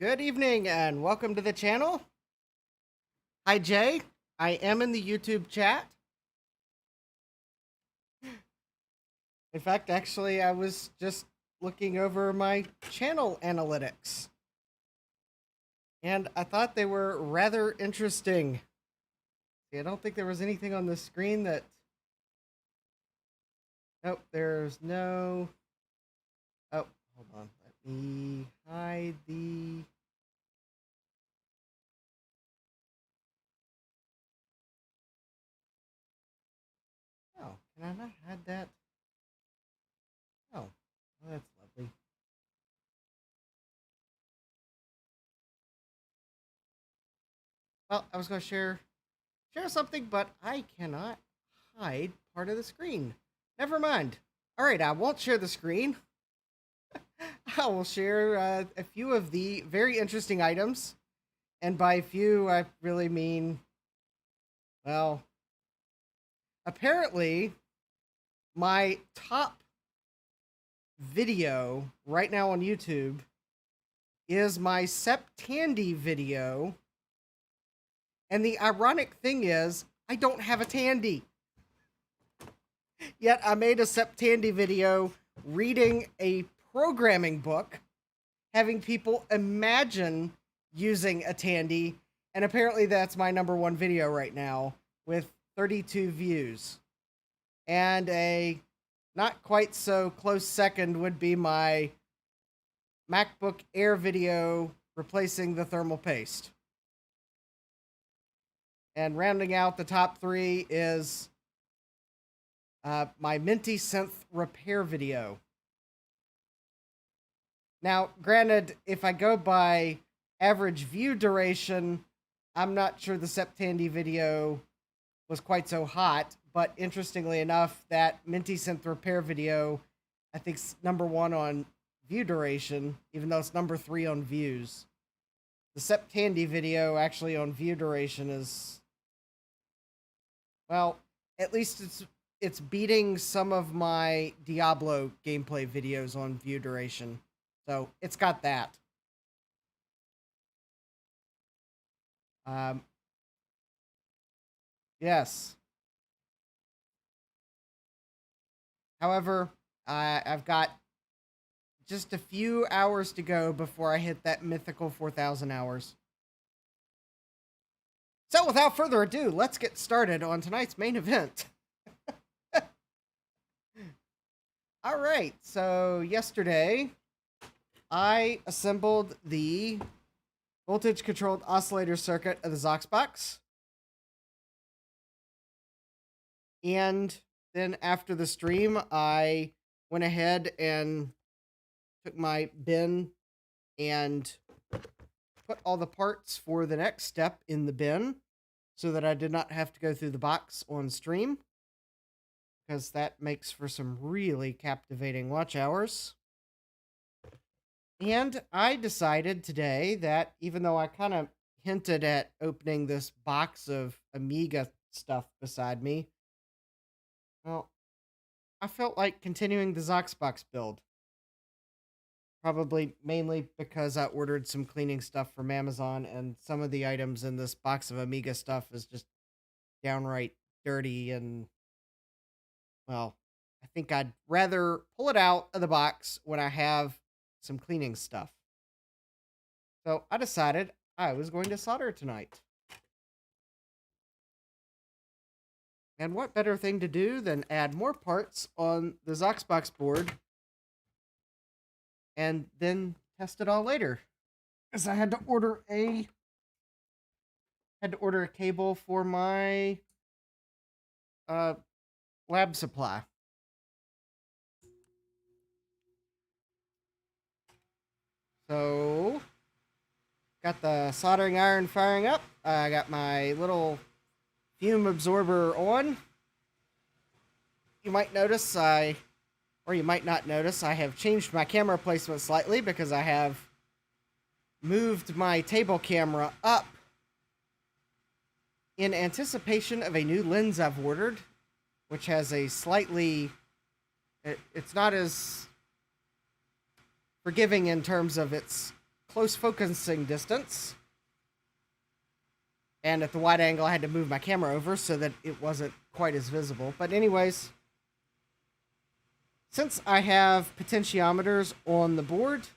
Good evening and welcome to the channel. Hi Jay, I am in the YouTube chat. In fact, actually, I was just looking over my channel analytics. And I thought they were rather interesting. See, I don't think there was anything on the screen that... Nope, there's no... Oh, hold on. Let me hide the... Oh, can I not hide that? Oh, well, that's lovely. Well, I was going to share something, but I cannot hide part of the screen. Never mind. All right, I won't share the screen. I will share a few of the very interesting items. And by few, I really mean, well, apparently, my top video right now on YouTube is my Septandy video. And the ironic thing is, I don't have a Tandy. Yet I made a Septandy video reading a programming book, having people imagine using a Tandy, and apparently that's my #1 video right now with 32 views. And a not quite so close second would be my MacBook Air video replacing the thermal paste. And rounding out the top 3 is my Minty Synth repair video. Now, granted, if I go by average view duration, I'm not sure the Septandy video was quite so hot, but interestingly enough, that Minty Synth repair video, I think, is #1 on view duration, even though it's #3 on views. The Septandy video, actually, on view duration is, well, at least it's beating some of my Diablo gameplay videos on view duration. So it's got that. Yes. However, I've got just a few hours to go before I hit that mythical 4,000 hours. So without further ado, let's get started on tonight's main event. All right, so yesterday I assembled the voltage-controlled oscillator circuit of the XOXbox. And then after the stream, I went ahead and took my bin and put all the parts for the next step in the bin so that I did not have to go through the box on stream, because that makes for some really captivating watch hours. And I decided today that even though I kind of hinted at opening this box of Amiga stuff beside me, well, I felt like continuing the XOXbox build. Probably mainly because I ordered some cleaning stuff from Amazon, and some of the items in this box of Amiga stuff is just downright dirty, and, well, I think I'd rather pull it out of the box when I have some cleaning stuff. So I decided I was going to solder tonight. And what better thing to do than add more parts on the XOXbox board and then test it all later. Because I had to order a cable for my lab supply. So got the soldering iron firing up. I got my little fume absorber on. You might notice or you might not notice, I have changed my camera placement slightly because I have moved my table camera up in anticipation of a new lens I've ordered, which has a slightly... It's not as forgiving in terms of its close focusing distance. And at the wide angle, I had to move my camera over so that it wasn't quite as visible. But anyways, since I have potentiometers on the board,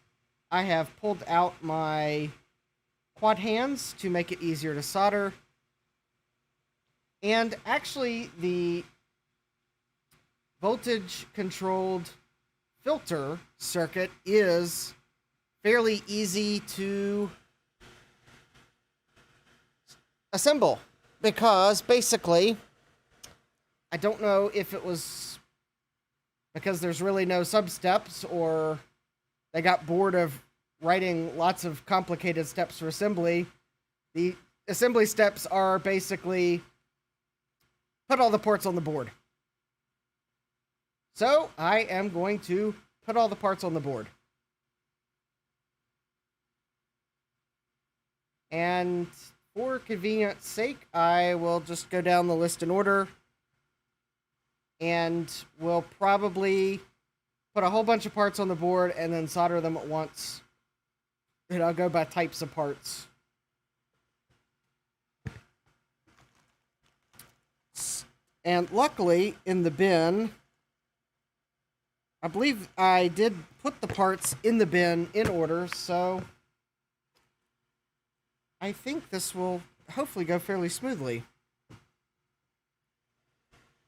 I have pulled out my quad hands to make it easier to solder. And actually, the voltage-controlled filter circuit is fairly easy to assemble, because basically, I don't know if it was because there's really no sub-steps, or they got bored of writing lots of complicated steps for assembly. The assembly steps are basically put all the ports on the board. So I am going to put all the parts on the board. And for convenience sake, I will just go down the list in order. And we'll probably put a whole bunch of parts on the board and then solder them at once. And I'll go by types of parts. And luckily, in the bin, I believe I did put the parts in the bin in order, so I think this will hopefully go fairly smoothly.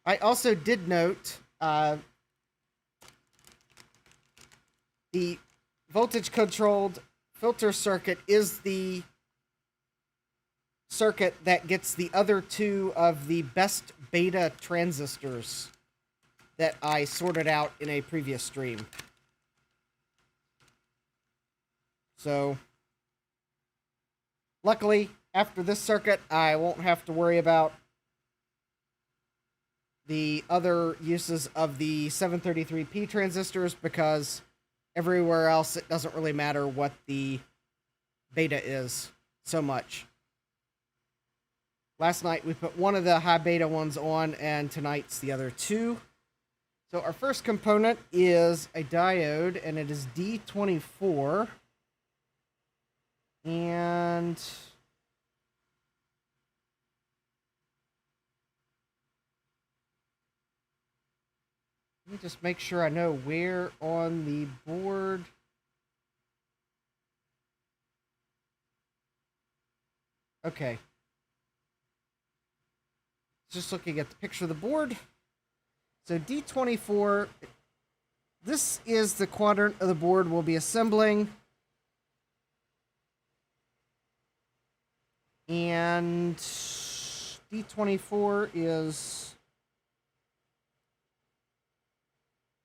I also did note the voltage-controlled filter circuit is the circuit that gets the other two of the best beta transistors that I sorted out in a previous stream. So, luckily, after this circuit, I won't have to worry about the other uses of the 733p transistors, because everywhere else it doesn't really matter what the beta is so much. Last night we put one of the high beta ones on, and tonight's the other two. So our first component is a diode, and it is D24. And let me just make sure I know where on the board. Okay. Just looking at the picture of the board. So D24, this is the quadrant of the board we'll be assembling. And D24 is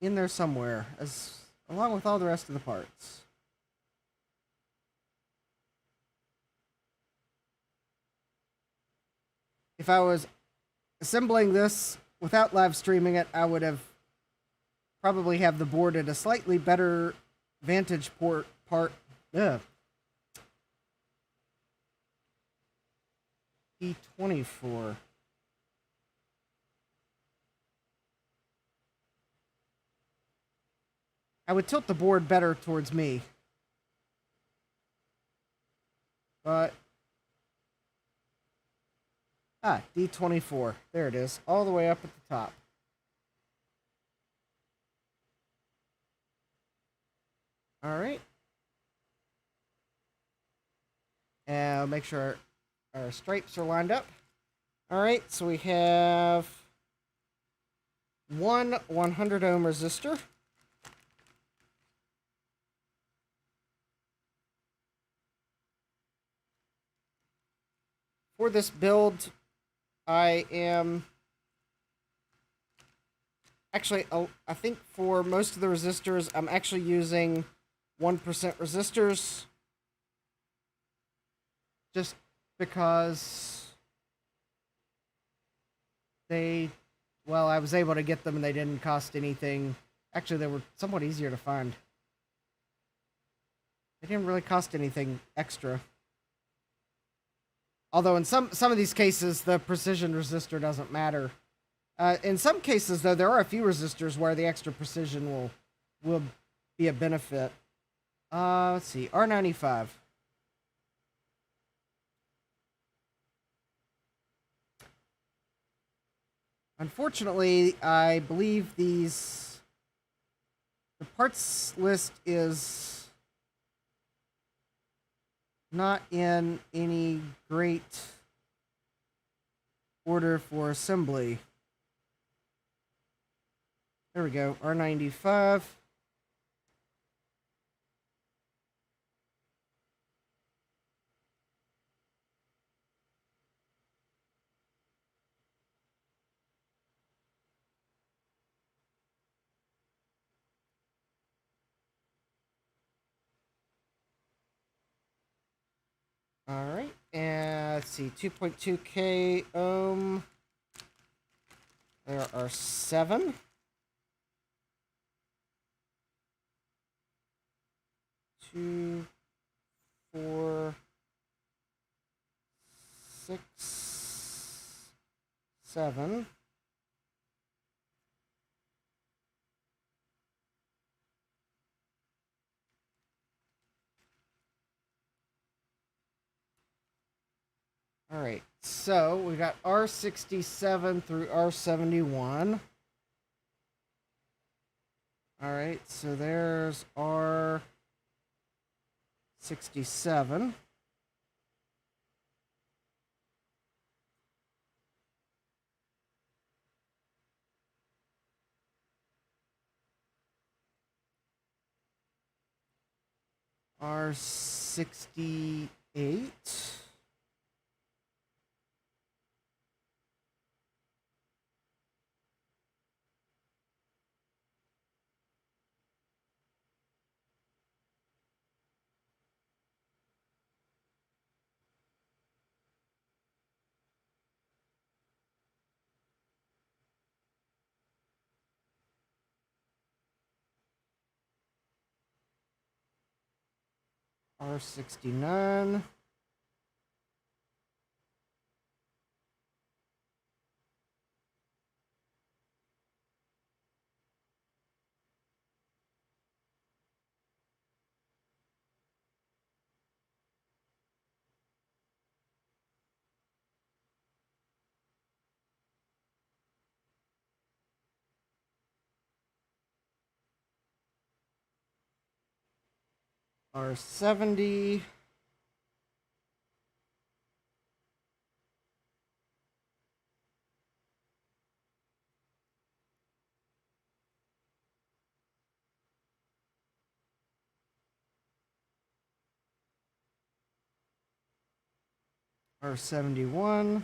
in there somewhere, along with all the rest of the parts. If I was assembling this without live streaming it, I would have probably have the board at a slightly better vantage part. D24. I would tilt the board better towards me. But D24. There it is, all the way up at the top. All right. And I'll make sure our stripes are lined up. All right, so we have one 100 ohm resistor. For this build, I am actually, I think for most of the resistors, I'm actually using 1% resistors, just because I was able to get them and they didn't cost anything. Actually, they were somewhat easier to find. They didn't really cost anything extra. Although in some of these cases, the precision resistor doesn't matter. In some cases, though, there are a few resistors where the extra precision will be a benefit. Let's see, R95. Unfortunately, I believe the parts list is not in any great order for assembly. There we go, R95. All right, and let's see, 2.2K ohm. There are 7. 2, 4, 6, 7. All right, so we got R67 through R71. All right, so there's R67. R68. R69. R70. R71.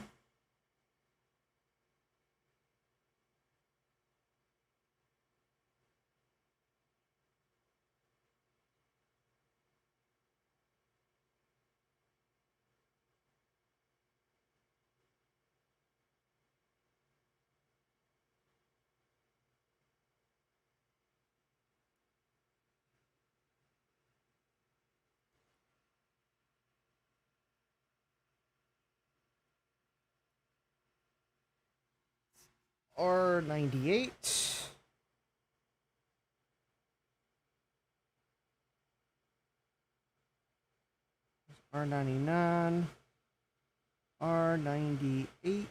R98. R99. R98.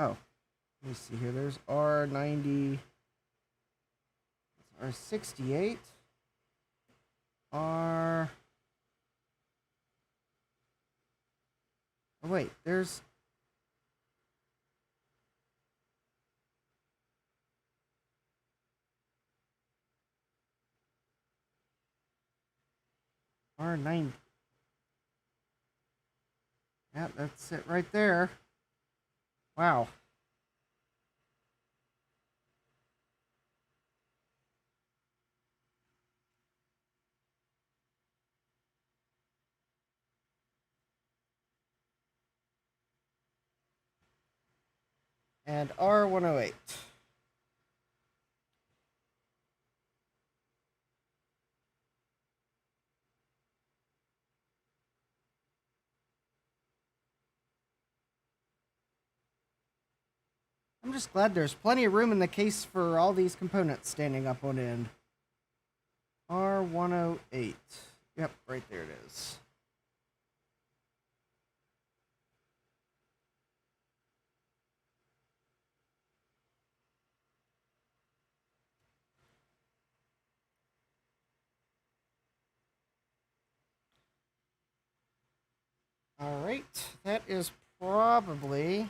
Oh, let me see here. There's R90, R68, R. Oh, wait, there's. R9. Yeah, that's it right there. Wow. and R108. I'm just glad there's plenty of room in the case for all these components standing up on end. R108. Yep, right there it is. Alright, that is probably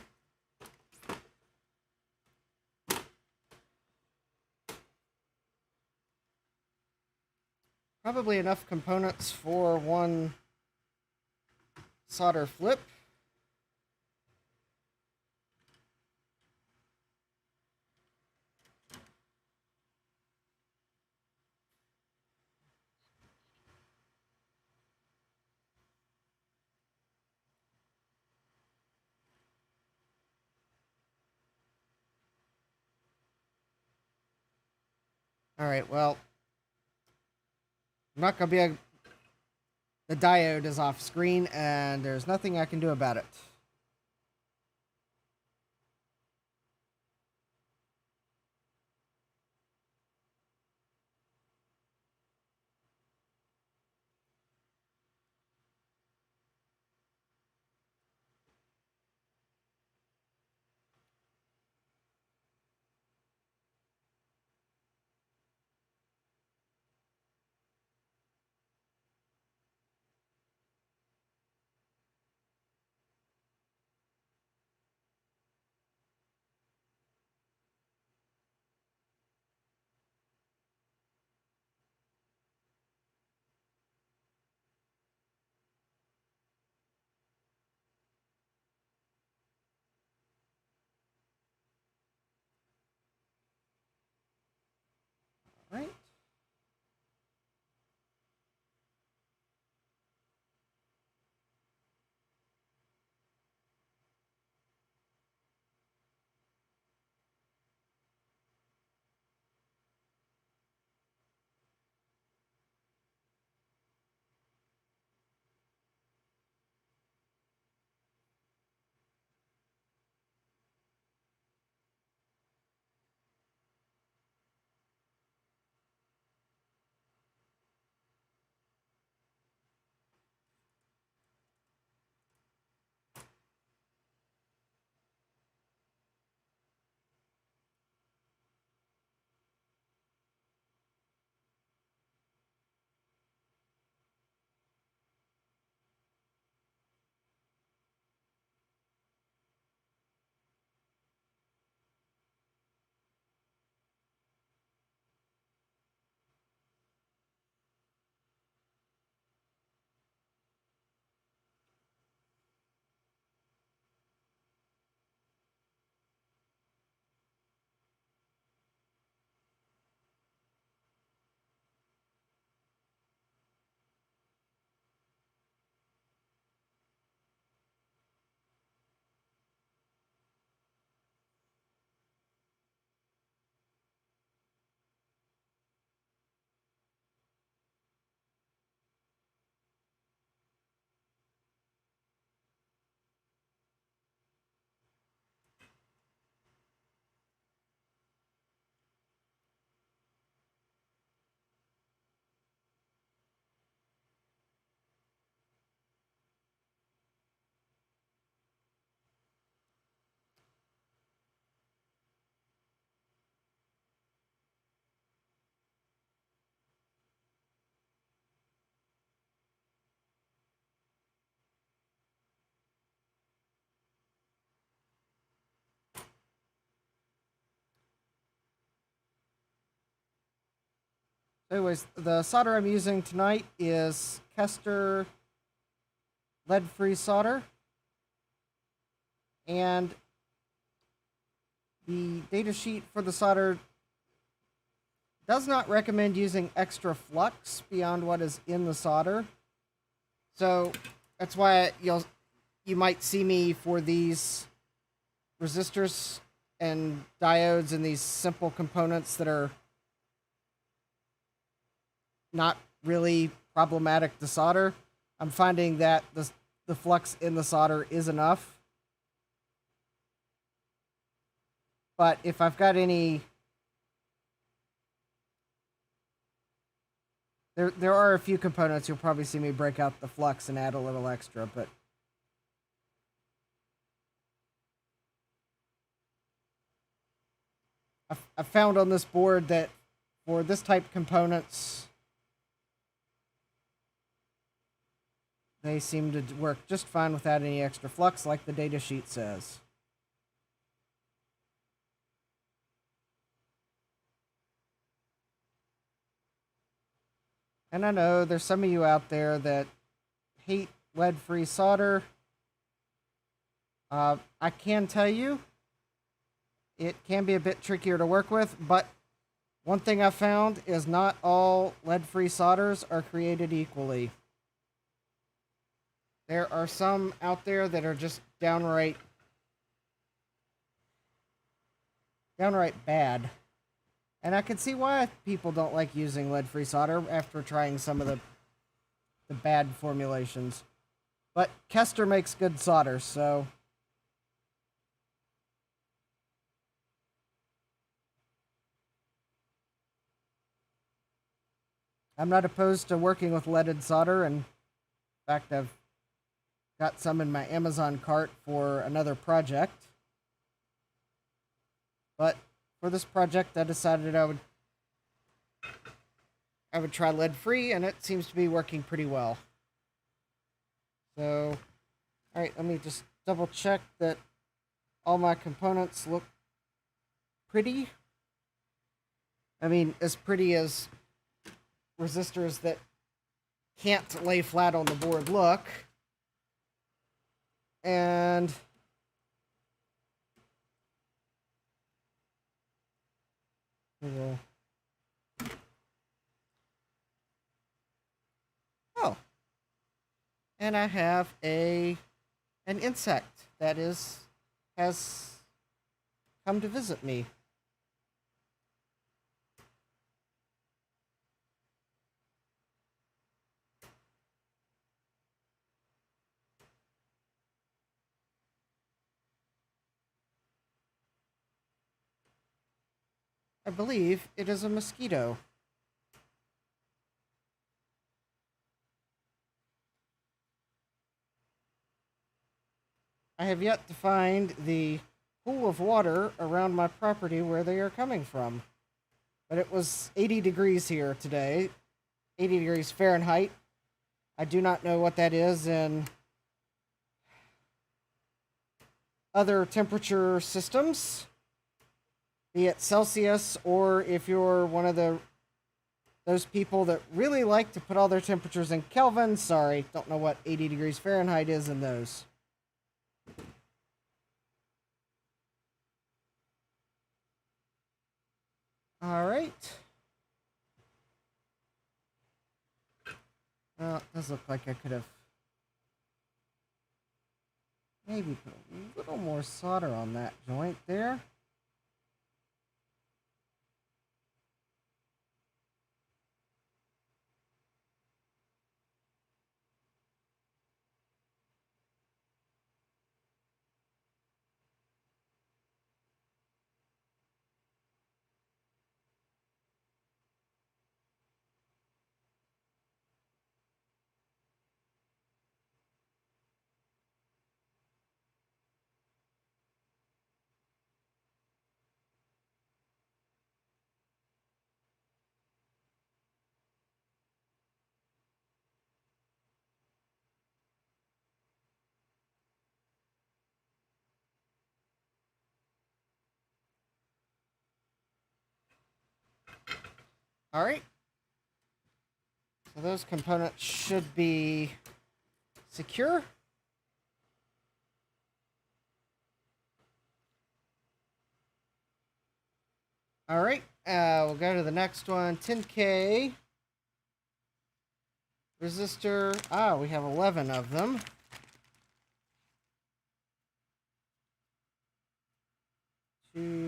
enough components for one solder flip. Alright, well, I'm not going to be the diode is off screen, and there's nothing I can do about it. Right? Anyways, the solder I'm using tonight is Kester lead-free solder. And the data sheet for the solder does not recommend using extra flux beyond what is in the solder. So that's why you might see me for these resistors and diodes and these simple components that are not really problematic to solder, I'm finding that the flux in the solder is enough. But if I've got any... There are a few components you'll probably see me break out the flux and add a little extra, but... I found on this board that for this type of components, they seem to work just fine without any extra flux, like the data sheet says. And I know there's some of you out there that hate lead-free solder. I can tell you, it can be a bit trickier to work with, but one thing I've found is not all lead-free solders are created equally. There are some out there that are just downright bad. And I can see why people don't like using lead-free solder after trying some of the bad formulations. But Kester makes good solder, so... I'm not opposed to working with leaded solder, and in fact, I've got some in my Amazon cart for another project. But for this project, I decided I would try lead-free, and it seems to be working pretty well. So, alright, let me just double check that all my components look pretty. I mean, as pretty as resistors that can't lay flat on the board look. And oh, and I have an insect that has come to visit me. I believe it is a mosquito. I have yet to find the pool of water around my property where they are coming from. But it was 80 degrees here today, 80 degrees Fahrenheit. I do not know what that is in other temperature systems, be it Celsius, or if you're one of those people that really like to put all their temperatures in Kelvin. Sorry, don't know what 80 degrees Fahrenheit is in those. All right. Well, it does look like I could have maybe put a little more solder on that joint there. All right. So those components should be secure. All right. We'll go to the next one. 10K resistor. Ah, we have 11 of them. Two,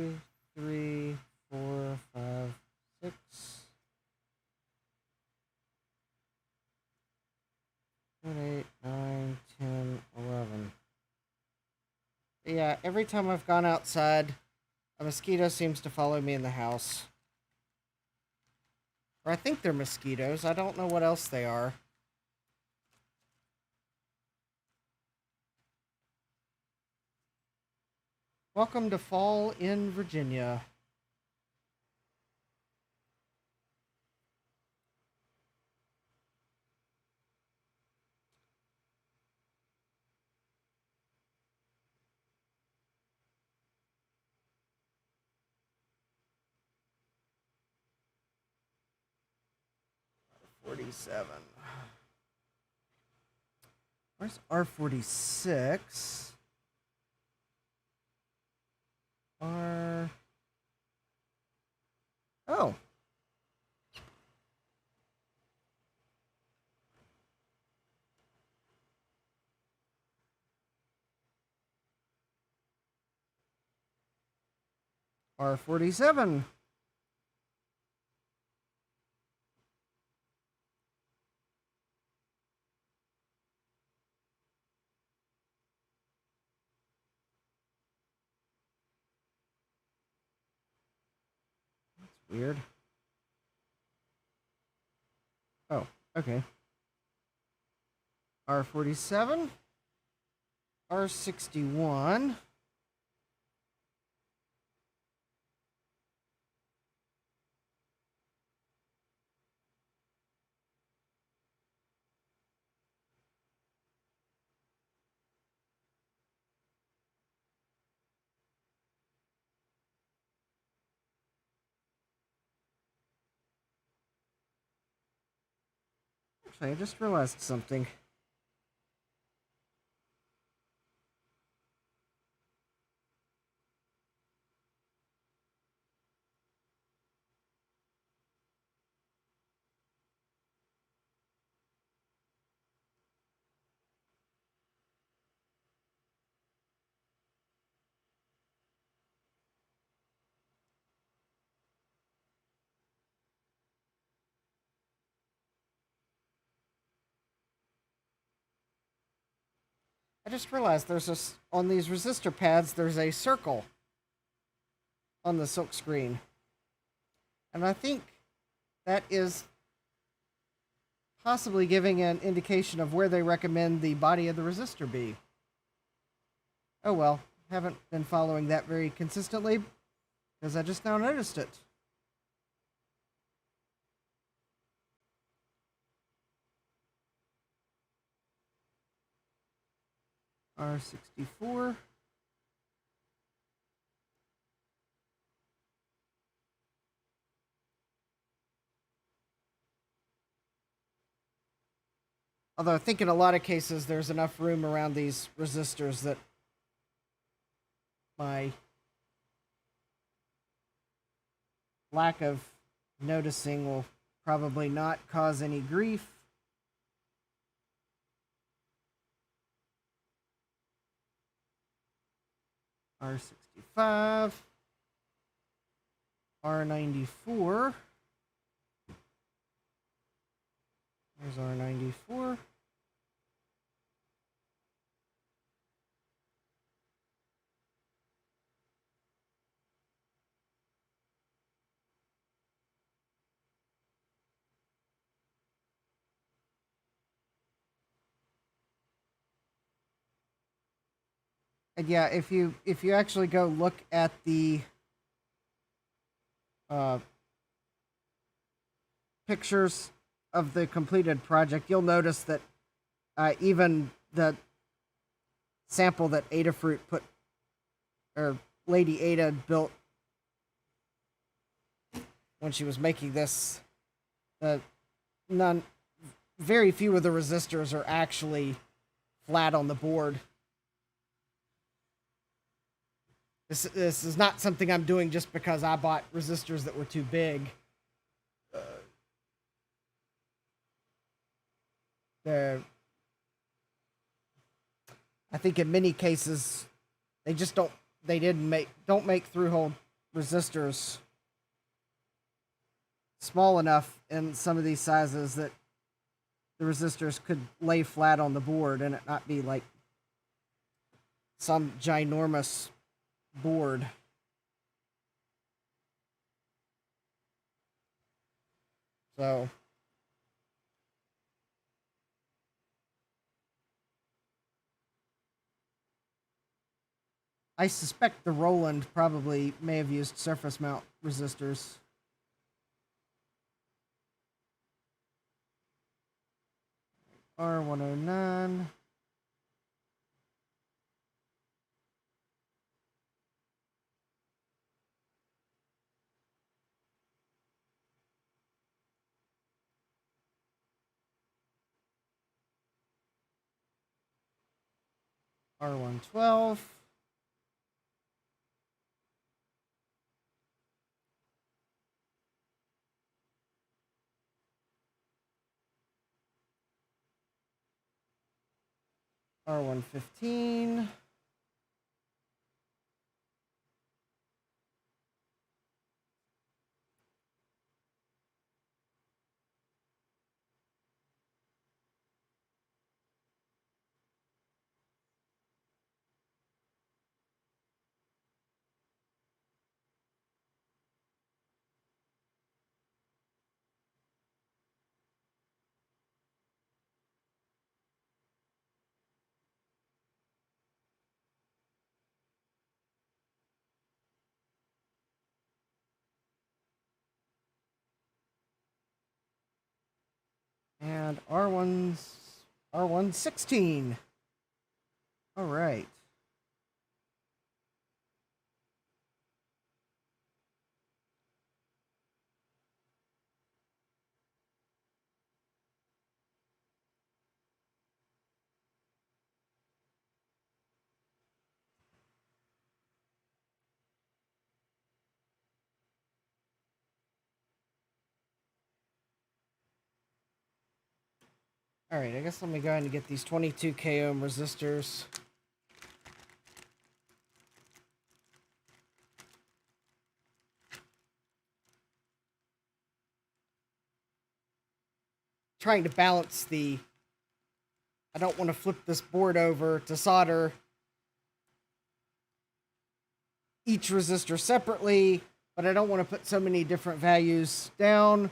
Every time I've gone outside, a mosquito seems to follow me in the house. Or I think they're mosquitoes. I don't know what else they are. Welcome to fall in Virginia. R47. Where's R46? Oh. R47. Weird. Oh, okay. R47. R61. Actually, I just realized something. I just realized on these resistor pads, there's a circle on the silk screen. And I think that is possibly giving an indication of where they recommend the body of the resistor be. Oh well, haven't been following that very consistently because I just now noticed it. R64. Although I think in a lot of cases there's enough room around these resistors that my lack of noticing will probably not cause any grief. R65. R94. There's R94. And yeah, if you actually go look at the pictures of the completed project, you'll notice that even the sample that Adafruit put, or Lady Ada built when she was making this, very few of the resistors are actually flat on the board. This is not something I'm doing just because I bought resistors that were too big. I think in many cases they just don't make through-hole resistors small enough in some of these sizes that the resistors could lay flat on the board and it not be like some ginormous board. So I suspect the Roland probably may have used surface mount resistors. R109. R112. R115. And R116. All right. All right, I guess let me go ahead and get these 22K ohm resistors. Trying to balance the... I don't want to flip this board over to solder each resistor separately, but I don't want to put so many different values down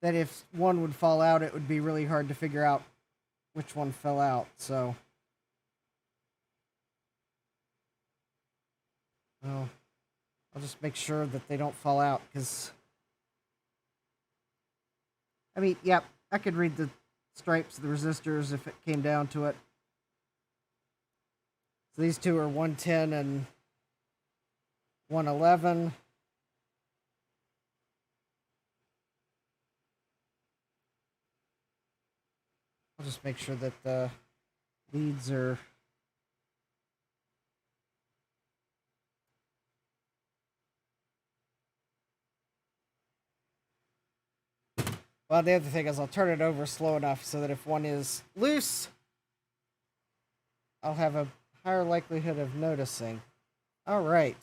that if one would fall out, it would be really hard to figure out which one fell out. So, well, I'll just make sure that they don't fall out, because, I mean, yep, I could read the stripes of the resistors if it came down to it. So these two are 110 and 111. I'll just make sure that the leads are... Well, the other thing is I'll turn it over slow enough so that if one is loose, I'll have a higher likelihood of noticing. All right.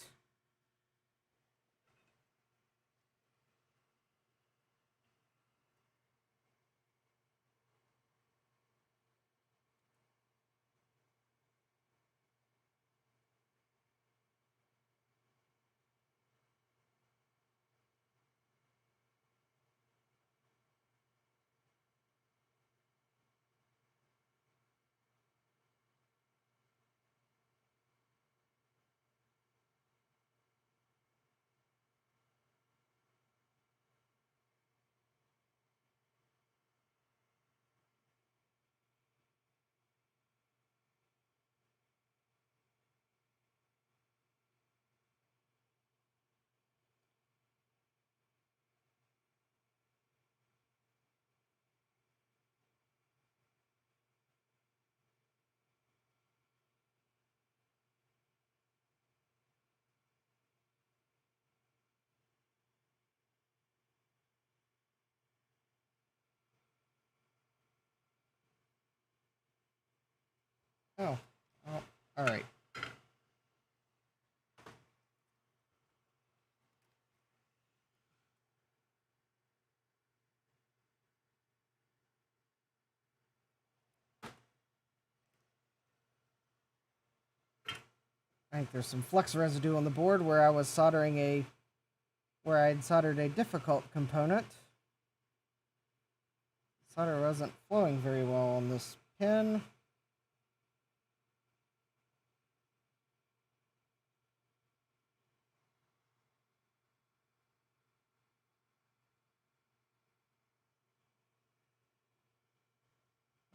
Oh, well, all right. I think there's some flux residue on the board where I was soldering where I'd soldered a difficult component. Solder wasn't flowing very well on this pin.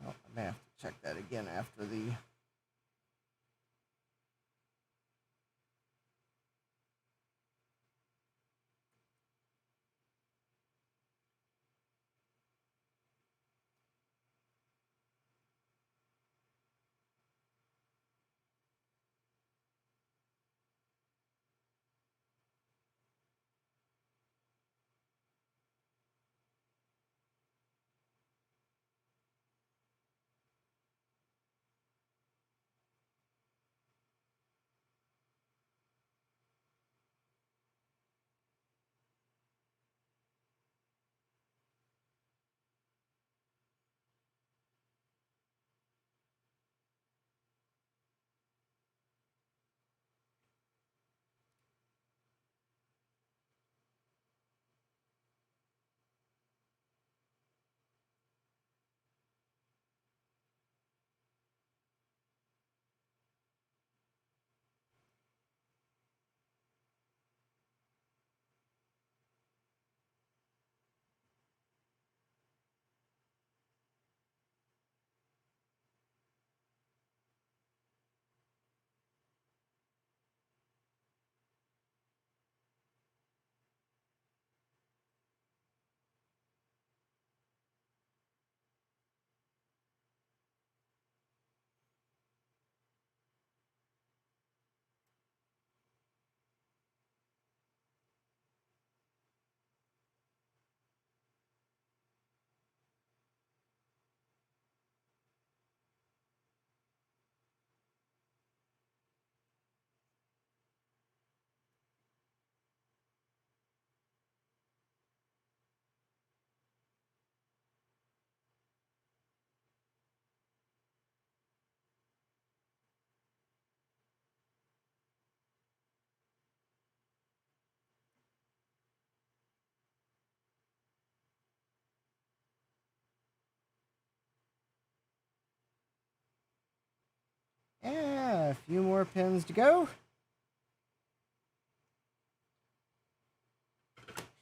Oh, I may have to check that again after the... Yeah, a few more pins to go.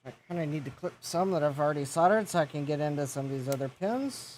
I kind of need to clip some that I've already soldered so I can get into some of these other pins.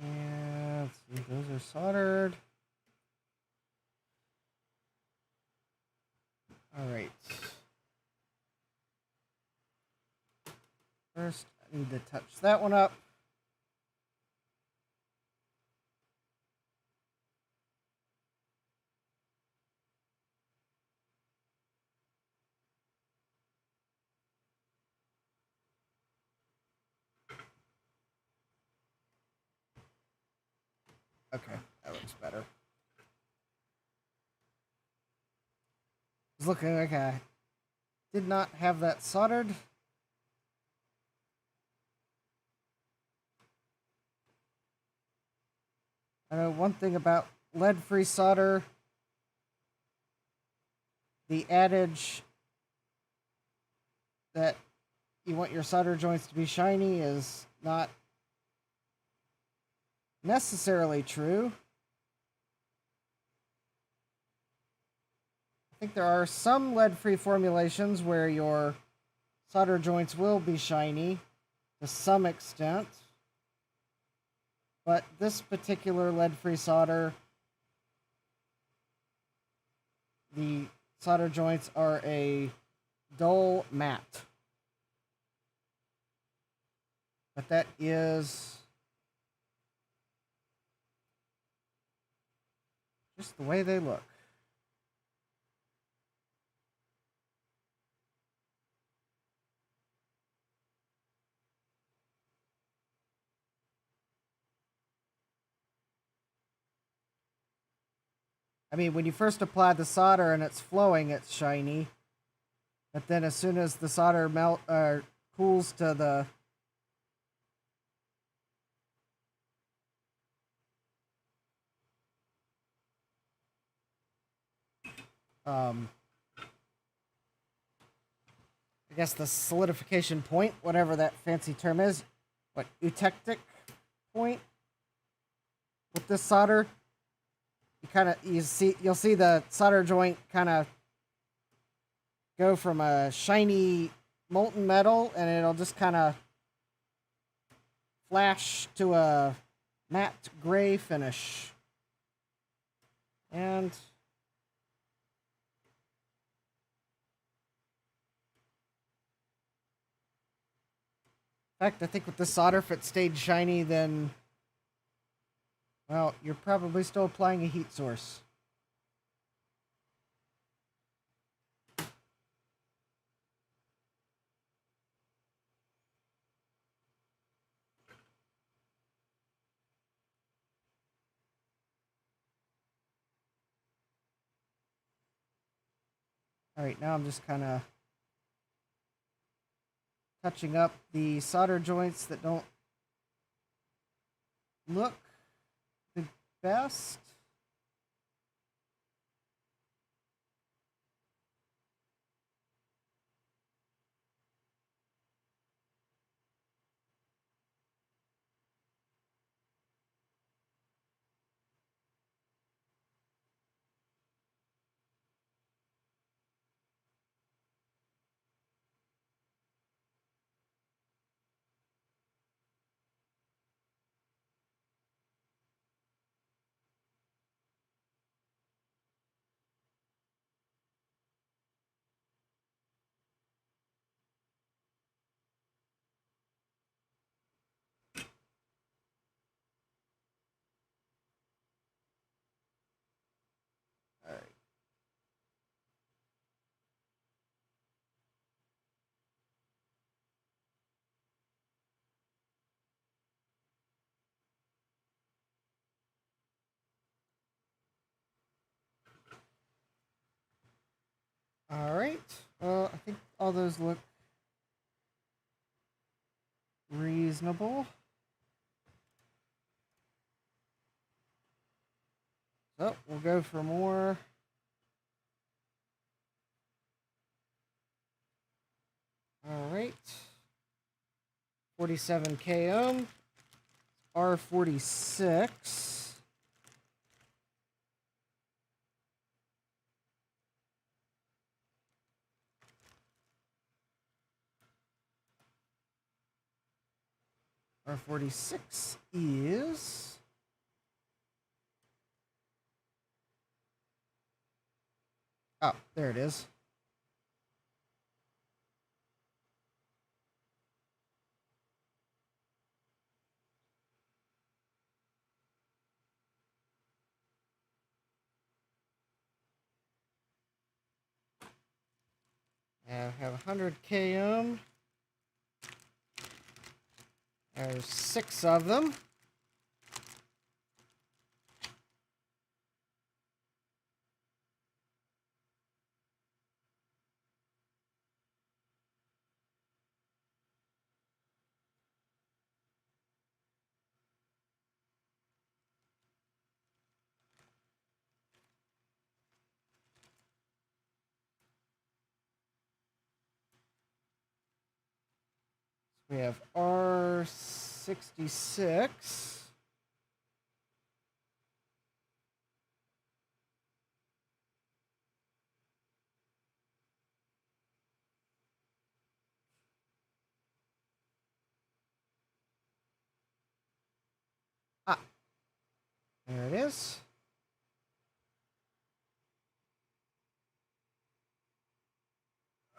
Yeah, let's see, those are soldered. All right. First, I need to touch that one up. Okay, that looks better. It's looking like I did not have that soldered. I know one thing about lead-free solder, the adage that you want your solder joints to be shiny is not necessarily true. I think there are some lead-free formulations where your solder joints will be shiny to some extent. But this particular lead-free solder, the solder joints are a dull matte. But that is just the way they look. I mean, when you first apply the solder and it's flowing, it's shiny. But then as soon as the solder cools to the I guess the solidification point, whatever that fancy term is, what, eutectic point with this solder, you'll see the solder joint kind of go from a shiny molten metal, and it'll just kind of flash to a matte gray finish. And in fact, I think with the solder, if it stayed shiny, then, well, you're probably still applying a heat source. All right, now I'm just kind of touching up the solder joints that don't look the best. All right. All right. Well, I think all those look reasonable. So we'll go for more. All right. 47 k ohm. R46. R46 is there it is. I have 100 k ohm. There's 6 of them. We have R66. There it is.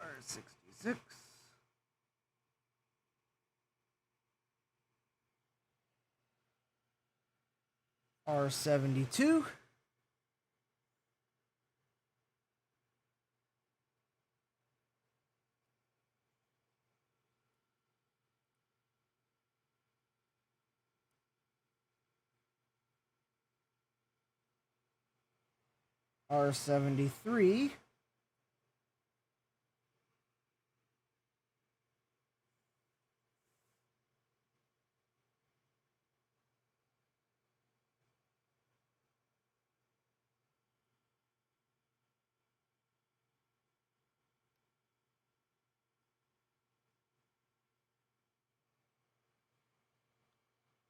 R66. R72. R73.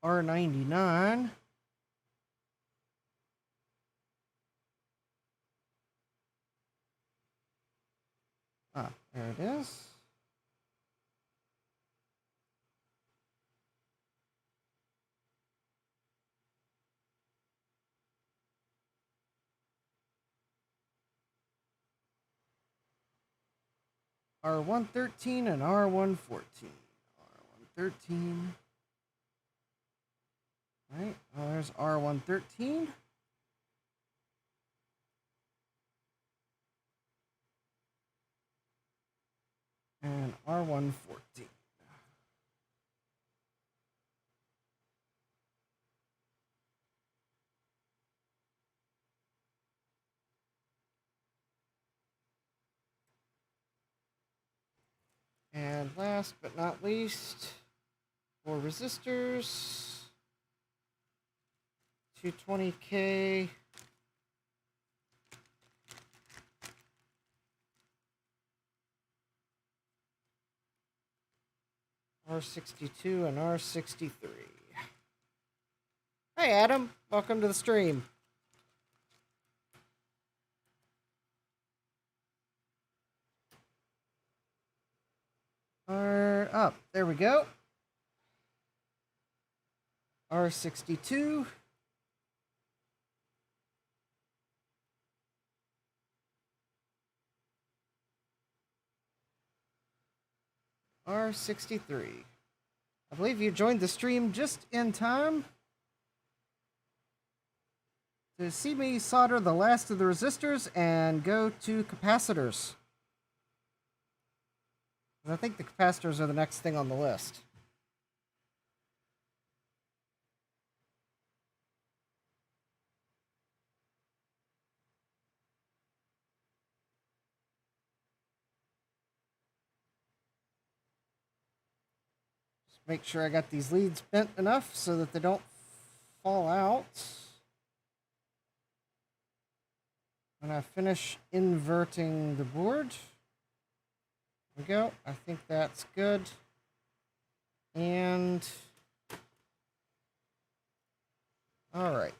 R99. Ah, there it is. R113 and R114. R113. Right, well, there's R113. And R114. And last but not least, for resistors, 220K. R62 and R63. Hey Adam, welcome to the stream. Up, there we go. R62. R63. I believe you joined the stream just in time to see me solder the last of the resistors and go to capacitors. I think the capacitors are the next thing on the list. Just make sure I got these leads bent enough so that they don't fall out. When I finish inverting the board. There we go. I think that's good. And all right.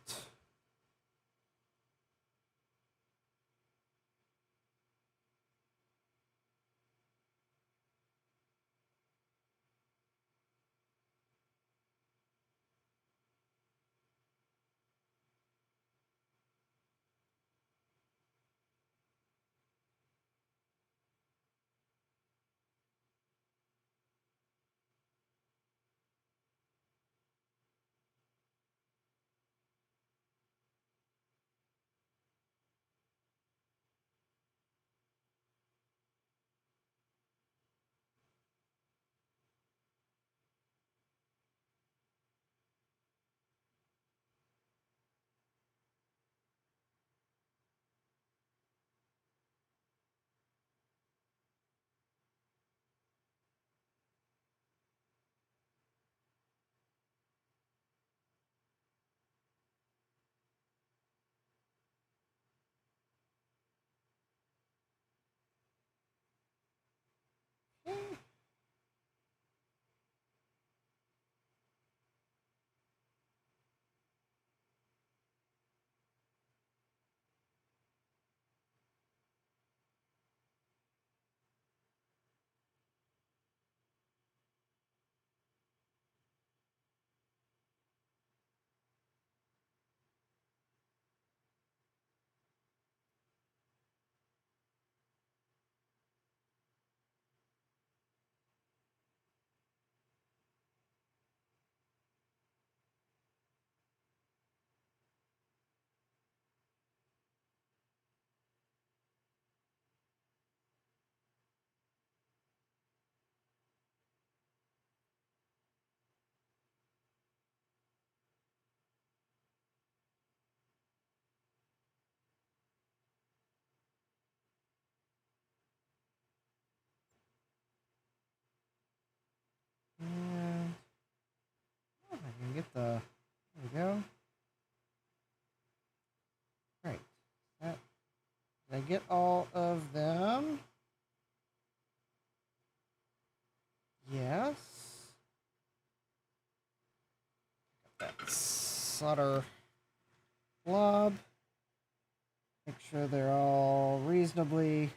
get all of them? Yes. That solder blob. Make sure they're all reasonably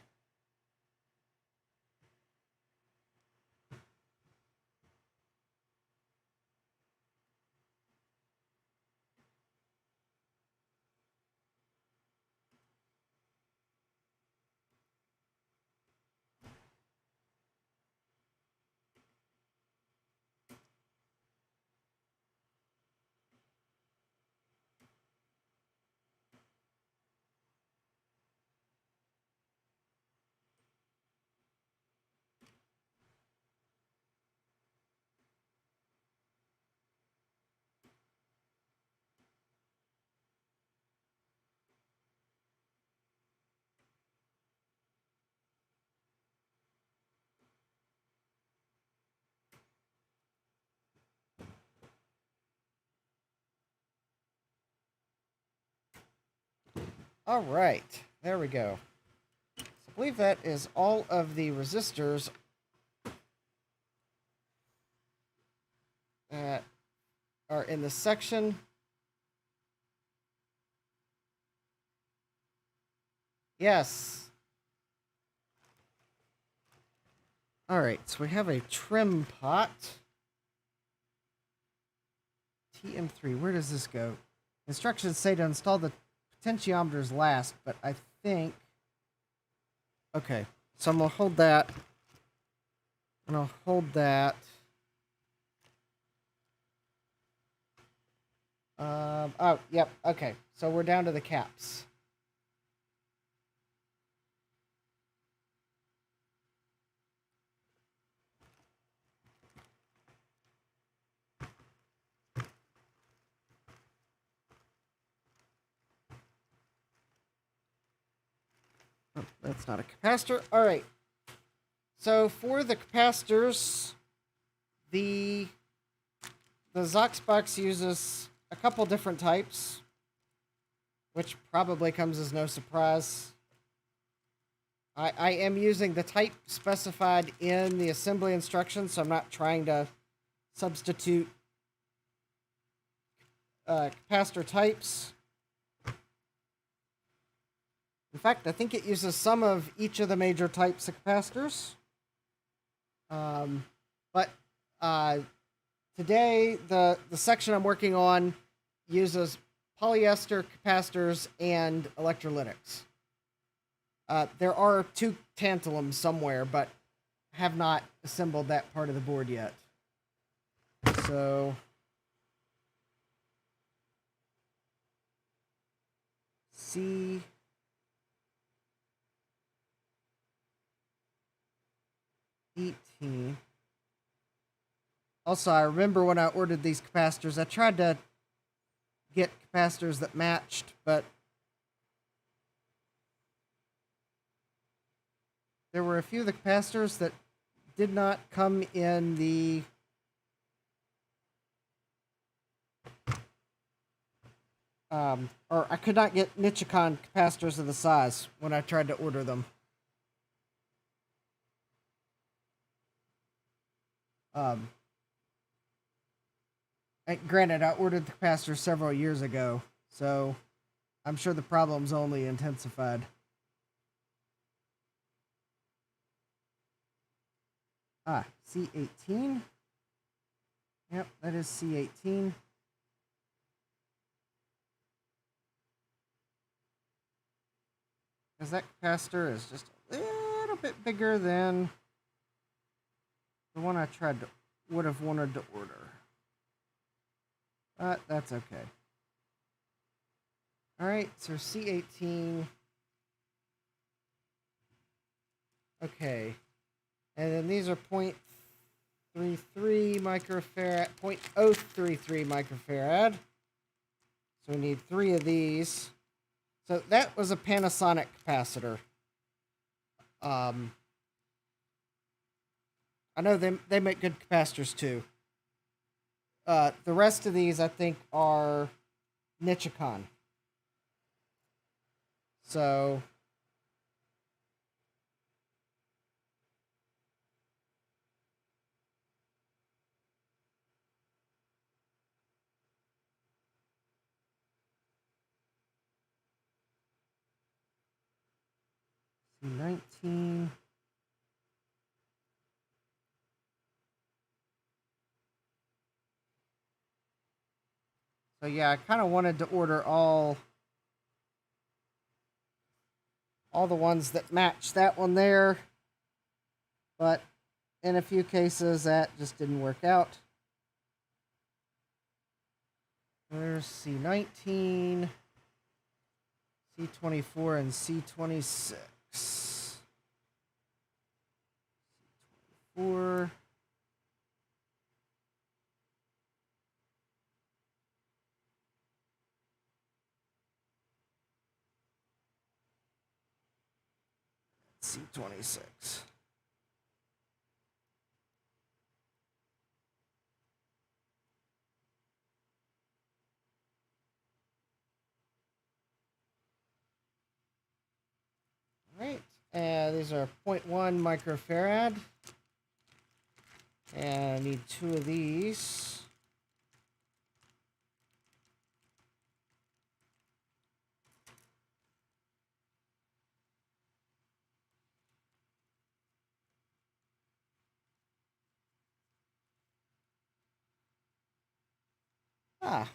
all right, there we go. So I believe that is all of the resistors that are in the section. Yes. All right, so we have a trim pot. TM3, where does this go? Instructions say to install the potentiometers last, but I think... Okay, so I'm going to hold that. I'm going to hold that. Oh, yep, okay. So we're down to the caps. Oh, that's not a capacitor. All right. So for the capacitors, the XOX box uses a couple different types, which probably comes as no surprise. I am using the type specified in the assembly instructions, so I'm not trying to substitute capacitor types. In fact, I think it uses some of each of the major types of capacitors. But today, the section I'm working on uses polyester capacitors and electrolytics. There are two tantalums somewhere, but have not assembled that part of the board yet. So C18. Also, I remember when I ordered these capacitors, I tried to get capacitors that matched, but there were a few of the capacitors that did not come in the or I could not get Nichicon capacitors of the size when I tried to order them. Granted, I ordered the capacitors several years ago, so I'm sure the problem's only intensified. C18. Yep, that is C18. Because that capacitor is just a little bit bigger than the one I would have wanted to order. But that's okay. Alright, so C18. Okay. And then these are 0.33 microfarad, 0.033 microfarad. So we need 3 of these. So that was a Panasonic capacitor. I know they make good capacitors too. The rest of these, I think, are Nichicon. So 19. So yeah, I kind of wanted to order all the ones that match that one there, but in a few cases that just didn't work out. There's C19, C24, and C26. C24. C26. All right, and these are 0.1 microfarad. And I need 2 of these. Ah.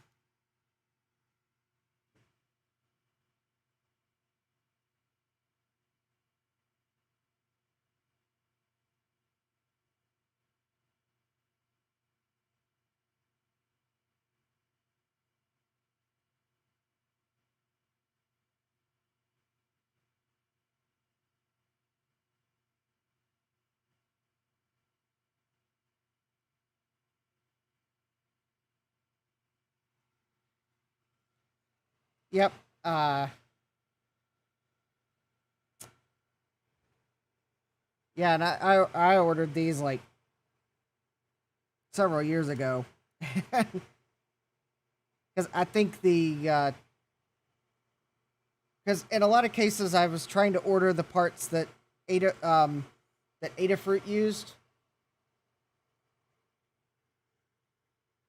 Yep. Yeah, and I ordered these like several years ago. Because I think because in a lot of cases I was trying to order the parts that Adafruit used,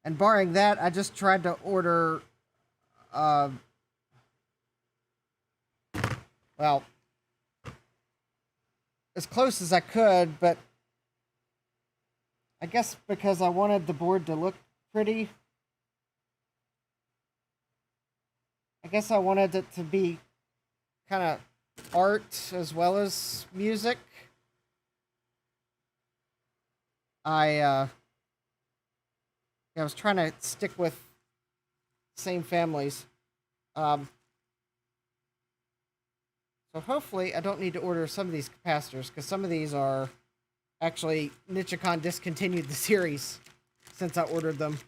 and barring that, I just tried to order, well, as close as I could, but I guess because I wanted the board to look pretty, I guess I wanted it to be kind of art as well as music. I was trying to stick with same families. So hopefully I don't need to order some of these capacitors, because some of these are actually, Nichicon discontinued the series since I ordered them.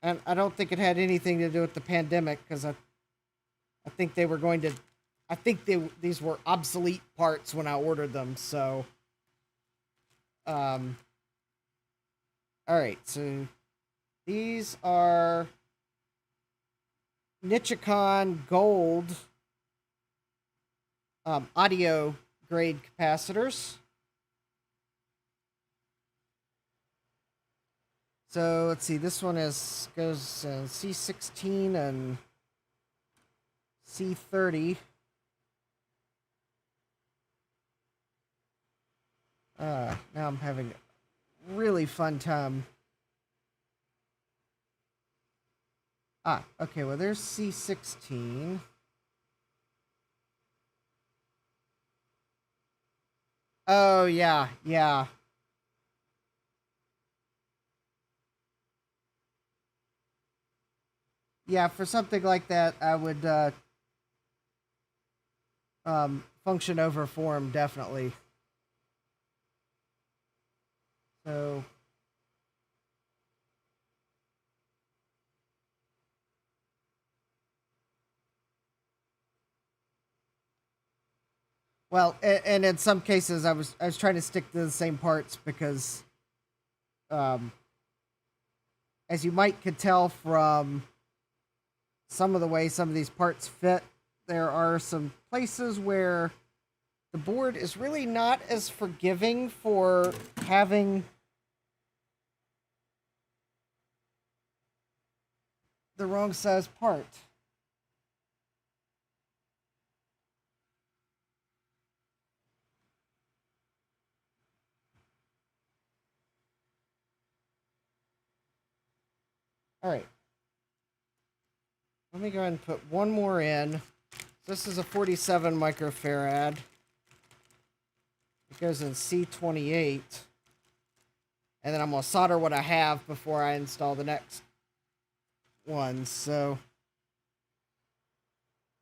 And I don't think it had anything to do with the pandemic, because I think they were going to, these were obsolete parts when I ordered them, so. Alright, so these are Nichicon Gold audio grade capacitors. So let's see, this one goes C16 and C30. Now I'm having a really fun time. Okay, well there's C16. Oh, yeah. Yeah, for something like that, I would function over form, definitely. So well, and in some cases I was trying to stick to the same parts because as you could tell from some of the way some of these parts fit, there are some places where the board is really not as forgiving for having the wrong size part. All right. Let me go ahead and put one more in. This is a 47 microfarad. It goes in C28. And then I'm going to solder what I have before I install the next one. So,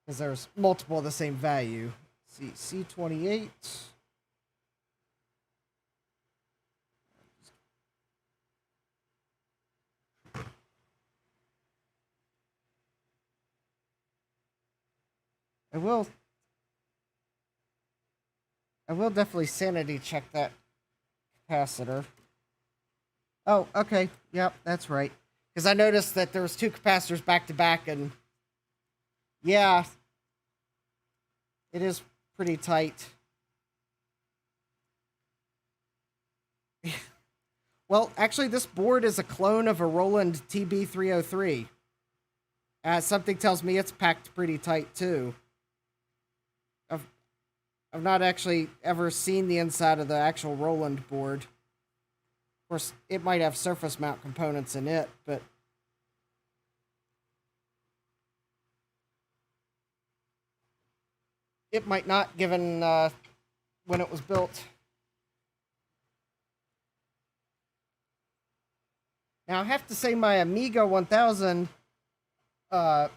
because there's multiple of the same value. C28. I will definitely sanity check that capacitor. Oh, okay. Yep, that's right. Because I noticed that there was two capacitors back to back, and yeah, it is pretty tight. Well, actually, this board is a clone of a Roland TB-303. Something tells me it's packed pretty tight too. I've not actually ever seen the inside of the actual Roland board. Of course, it might have surface mount components in it, but it might not, given when it was built. Now, I have to say my Amiga 1000 well,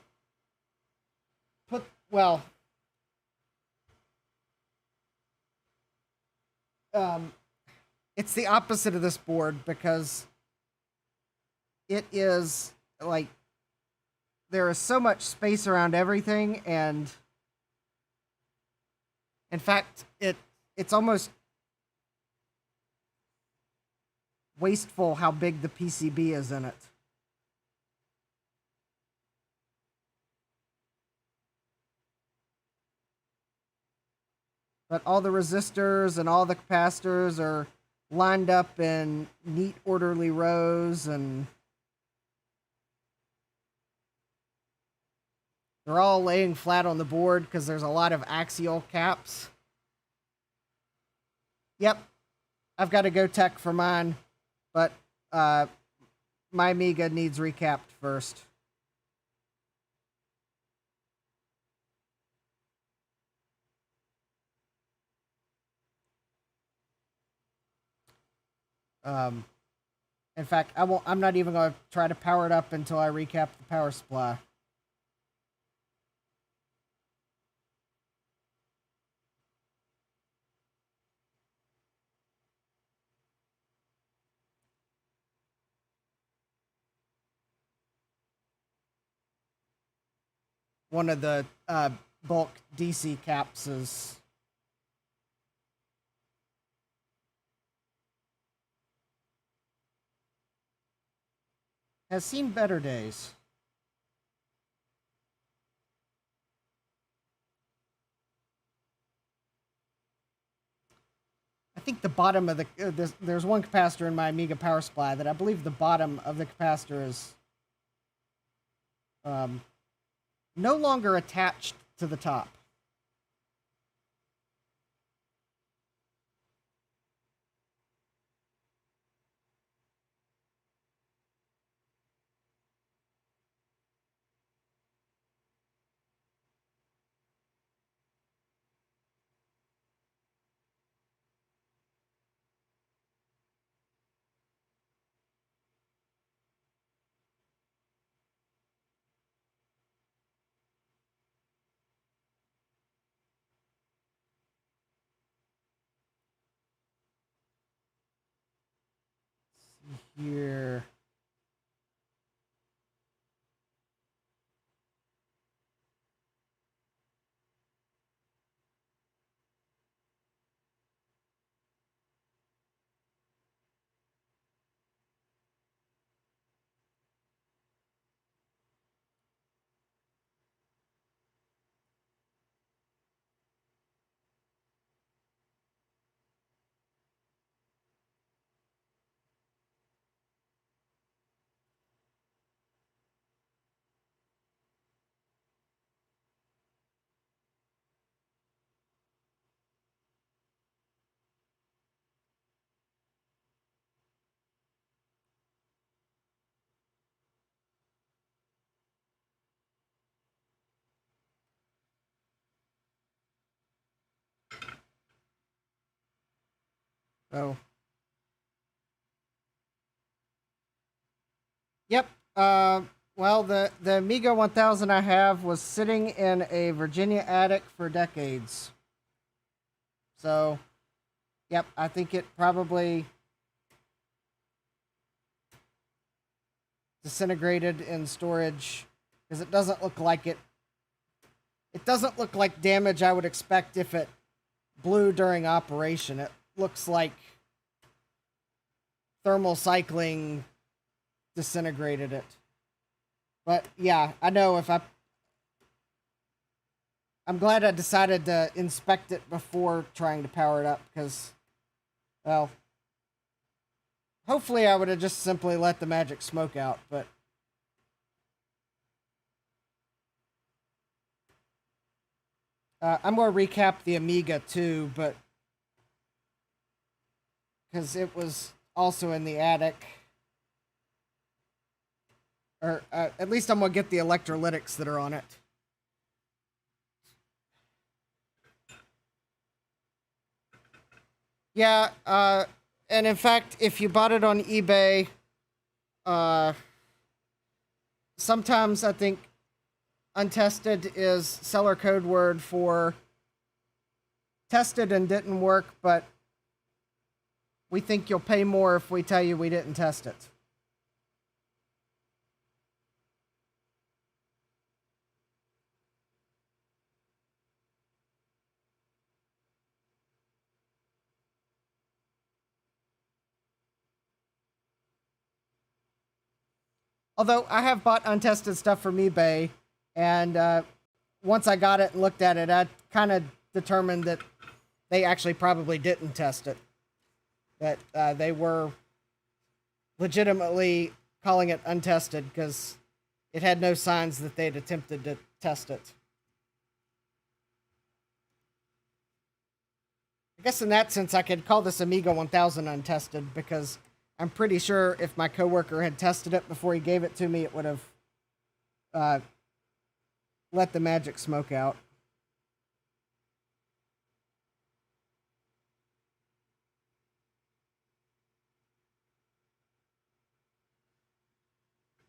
it's the opposite of this board, because it is like there is so much space around everything, and in fact it's almost wasteful how big the PCB is in it. But all the resistors and all the capacitors are lined up in neat, orderly rows, and they're all laying flat on the board because there's a lot of axial caps. Yep, I've got to go tech for mine, but my Amiga needs recapped first. In fact, I'm not even going to try to power it up until I recap the power supply. One of the bulk DC caps has seen better days. I think the bottom of the there's one capacitor in my Amiga power supply that I believe the bottom of the capacitor is no longer attached to the top. Here. So, yep. Well, the Amiga 1000 I have was sitting in a Virginia attic for decades. So, yep, I think it probably disintegrated in storage because it doesn't look like it. It doesn't look like damage I would expect if it blew during operation. It looks like thermal cycling disintegrated it. But yeah, I know I'm glad I decided to inspect it before trying to power it up because, well, hopefully I would have just simply let the magic smoke out, but I'm going to recap the Amiga too, but because it was also in the attic. Or at least I'm going to get the electrolytics that are on it. Yeah, and in fact, if you bought it on eBay, sometimes I think untested is seller code word for tested and didn't work, but we think you'll pay more if we tell you we didn't test it. Although I have bought untested stuff from eBay, and once I got it and looked at it, I kind of determined that they actually probably didn't test it. That they were legitimately calling it untested because it had no signs that they'd attempted to test it. I guess in that sense, I could call this Amiga 1000 untested because I'm pretty sure if my coworker had tested it before he gave it to me, it would have let the magic smoke out.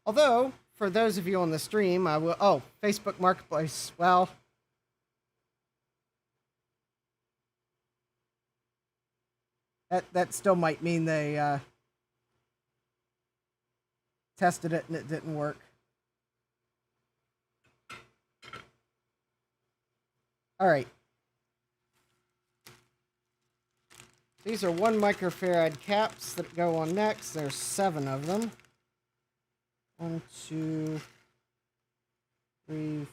Although, for those of you on the stream, I will... Oh, Facebook Marketplace. Well... That still might mean they tested it and it didn't work. All right. These are 1 microfarad caps that go on next. There's 7 of them. 1, 2, 3,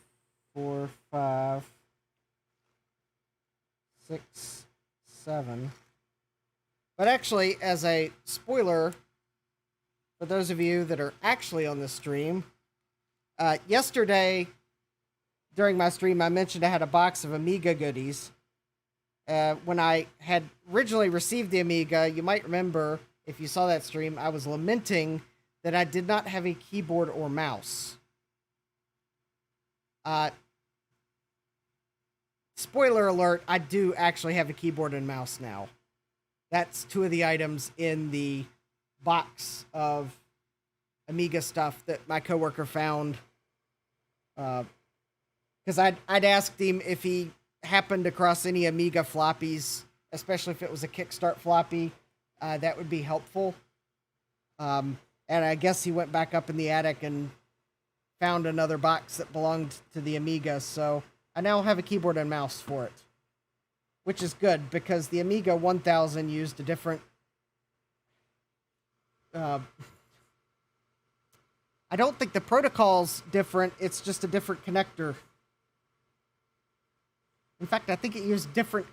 4, 5, 6, 7. But actually, as a spoiler, for those of you that are actually on the stream, yesterday during my stream, I mentioned I had a box of Amiga goodies. When I had originally received the Amiga, you might remember, if you saw that stream, I was lamenting that I did not have a keyboard or mouse. Spoiler alert, I do actually have a keyboard and mouse now. That's 2 of the items in the box of Amiga stuff that my coworker found. Because I'd asked him if he happened across any Amiga floppies, especially if it was a Kickstart floppy, that would be helpful. And I guess he went back up in the attic and found another box that belonged to the Amiga, so I now have a keyboard and mouse for it. Which is good, because the Amiga 1000 used a different... I don't think the protocol's different, it's just a different connector. In fact, I think it used different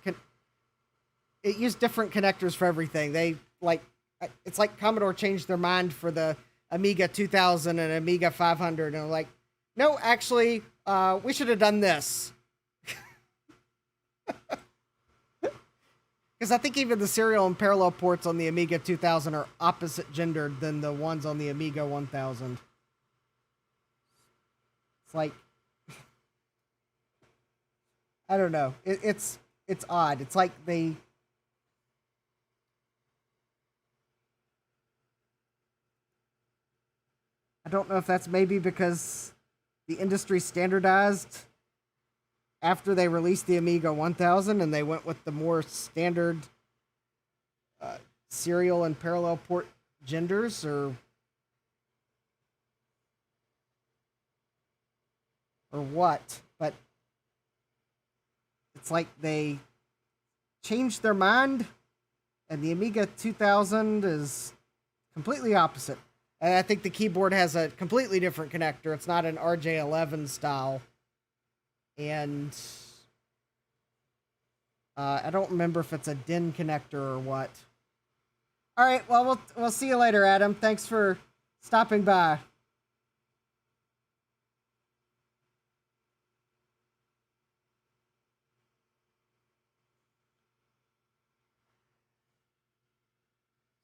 connectors for everything. It's like Commodore changed their mind for the Amiga 2000 and Amiga 500, and like, no, actually, we should have done this. Because I think even the serial and parallel ports on the Amiga 2000 are opposite gendered than the ones on the Amiga 1000. It's like... I don't know. It's odd. It's like they I don't know if that's maybe because the industry standardized after they released the Amiga 1000 and they went with the more standard serial and parallel port genders, or what, but it's like they changed their mind, and the Amiga 2000 is completely opposite. And I think the keyboard has a completely different connector. It's not an RJ11 style. And I don't remember if it's a DIN connector or what. All right, well, we'll see you later, Adam. Thanks for stopping by.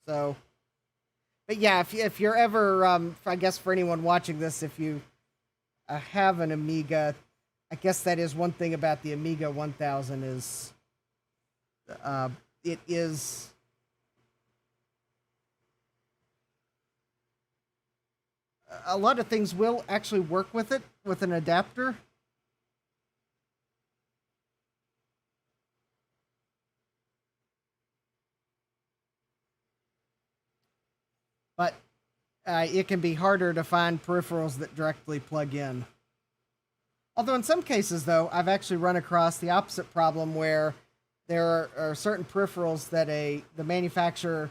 So, but yeah, if you're ever, I guess for anyone watching this, if you have an Amiga, I guess that is one thing about the Amiga 1000 is it is a lot of things will actually work with it with an adapter. But it can be harder to find peripherals that directly plug in. Although in some cases, though, I've actually run across the opposite problem where there are certain peripherals that the manufacturer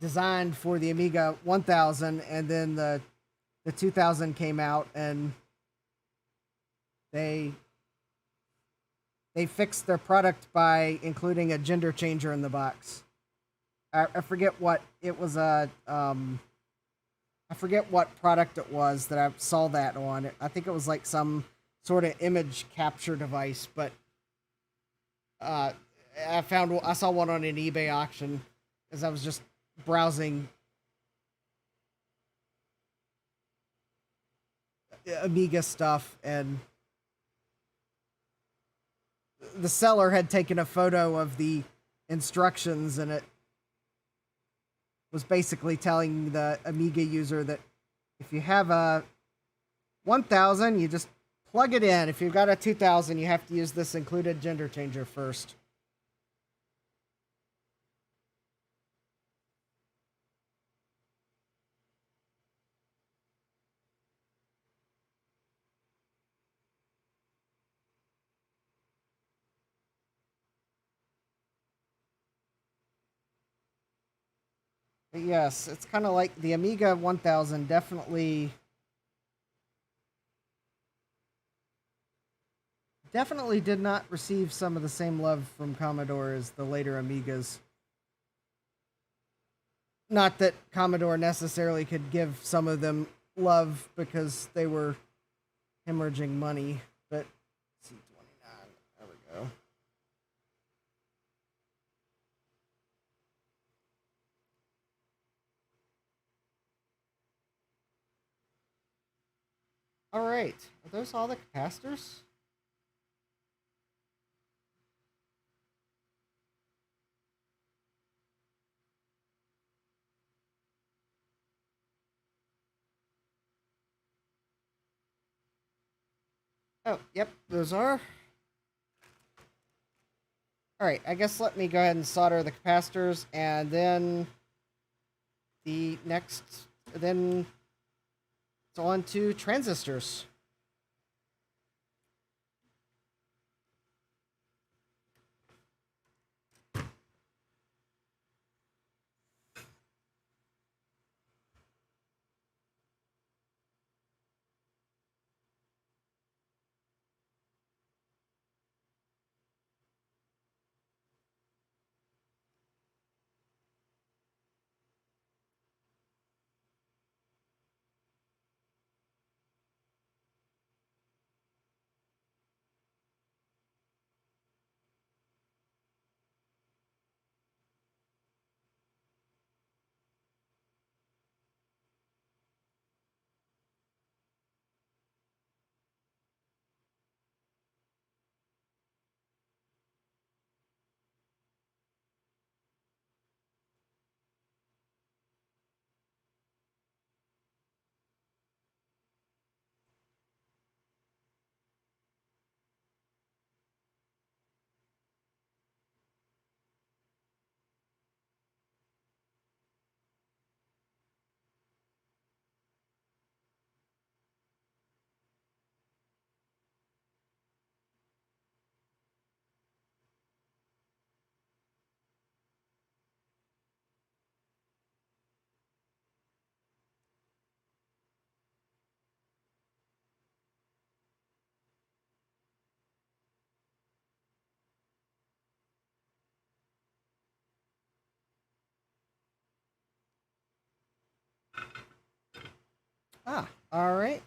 designed for the Amiga 1000, and then the 2000 came out, and they fixed their product by including a gender changer in the box. I forget what it was. I forget what product it was that I saw that on. I think it was like some sort of image capture device, but I saw one on an eBay auction as I was just browsing Amiga stuff, and the seller had taken a photo of the instructions, and it was basically telling the Amiga user that if you have a 1000, you just plug it in. If you've got a 2000, you have to use this included gender changer first. But yes, it's kind of like the Amiga 1000 definitely did not receive some of the same love from Commodore as the later Amigas. Not that Commodore necessarily could give some of them love because they were hemorrhaging money, but C29, there we go. All right, are those all the capacitors? Oh, yep, those are. All right, I guess let me go ahead and solder the capacitors, and then then it's on to transistors. All right.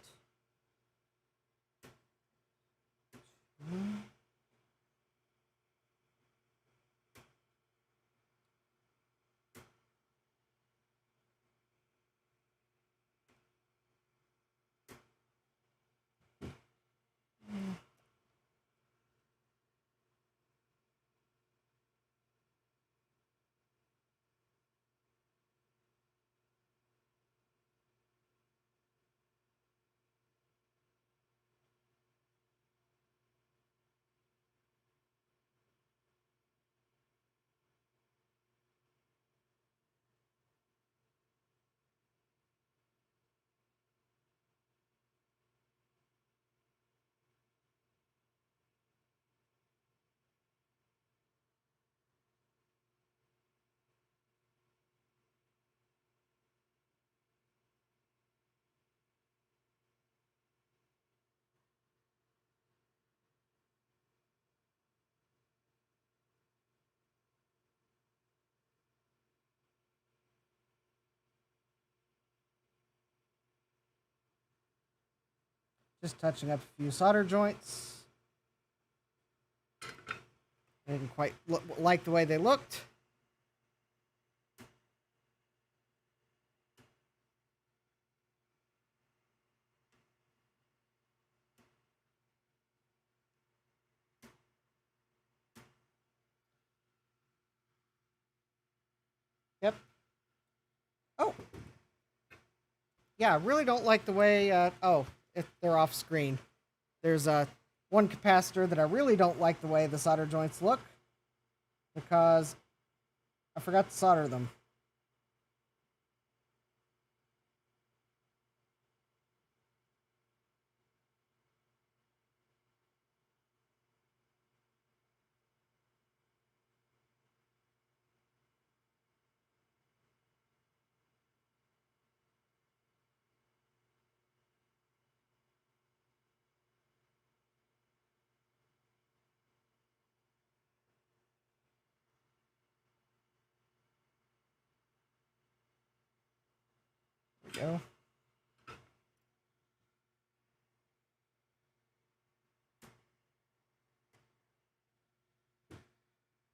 Just touching up a few solder joints. I didn't quite like the way they looked. Yep. Oh. Yeah, I really don't like the way, they're off screen. There's one capacitor that I really don't like the way the solder joints look because I forgot to solder them. There we go.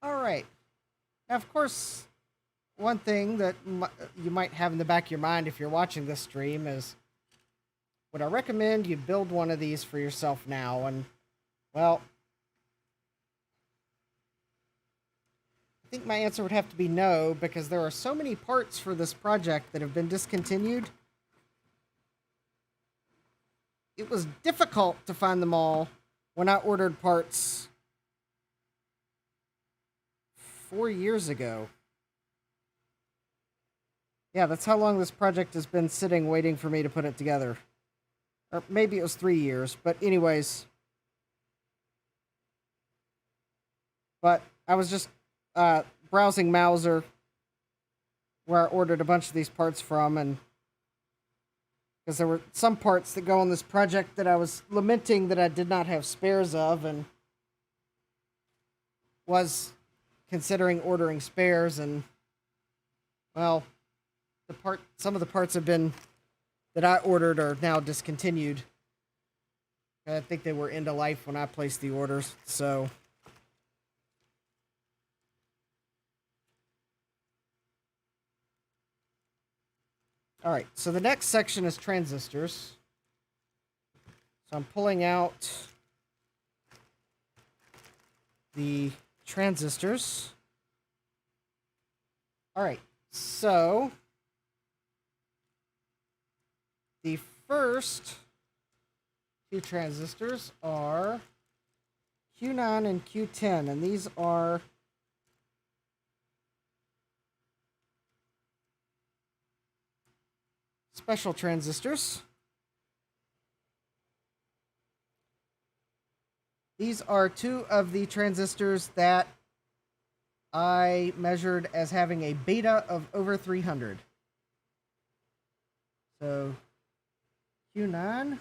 All right. Now, of course, one thing that you might have in the back of your mind if you're watching this stream is, would I recommend you build one of these for yourself now? And, well, I think my answer would have to be no, because there are so many parts for this project that have been discontinued. It was difficult to find them all when I ordered parts 4 years ago. Yeah, that's how long this project has been sitting waiting for me to put it together. Or maybe it was 3 years, but anyways. But I was just browsing Mauser, where I ordered a bunch of these parts from, and because there were some parts that go on this project that I was lamenting that I did not have spares of, and was considering ordering spares, and, well, some of the parts have been that I ordered are now discontinued. I think they were end of life when I placed the orders, so. All right, so the next section is transistors. So I'm pulling out the transistors. All right, so the first two transistors are Q9 and Q10, and these are special transistors. These are two of the transistors that I measured as having a beta of over 300. So Q9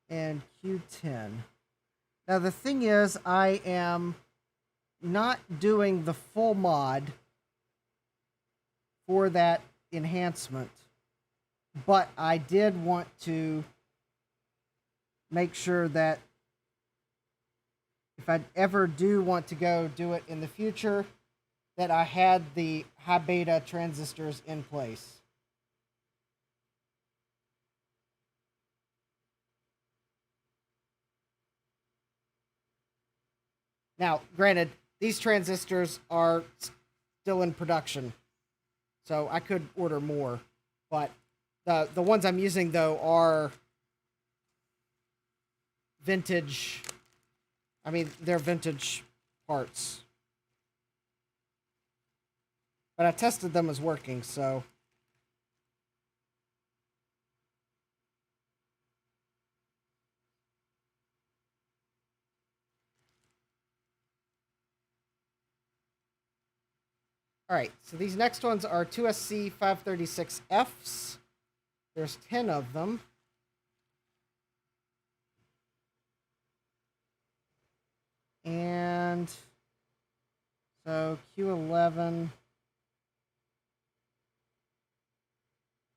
and Q10. Now the thing is, I am not doing the full mod for that enhancement, but I did want to make sure that if I ever do want to go do it in the future, that I had the high beta transistors in place. Now, granted, these transistors are still in production, so I could order more, but the ones I'm using, though, are vintage. I mean, they're vintage parts. But I tested them as working, so... Alright, so these next ones are 2SC536Fs. There's 10 of them. And so Q11.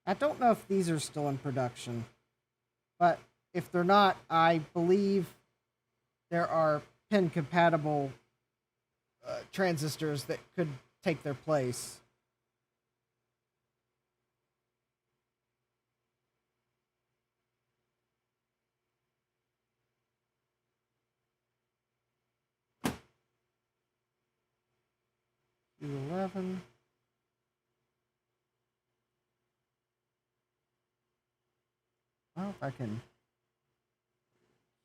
I don't know if these are still in production, but if they're not, I believe there are pin compatible transistors that could take their place. Q11. Well, if I can.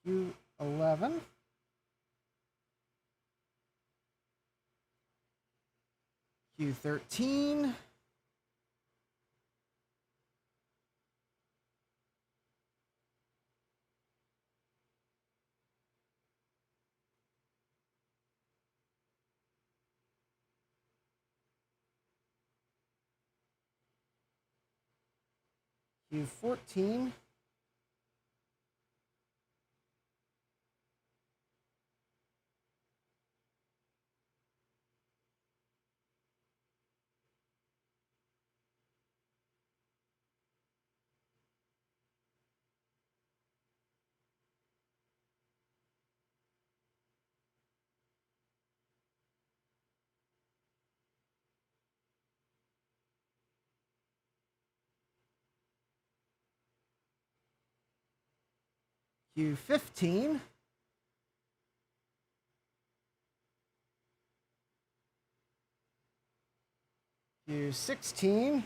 Q11. Q13. Q14. Q15. Q16.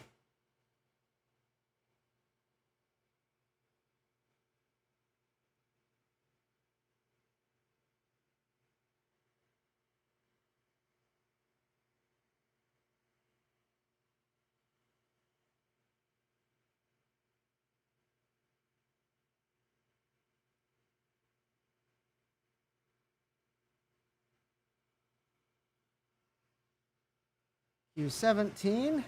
Q17.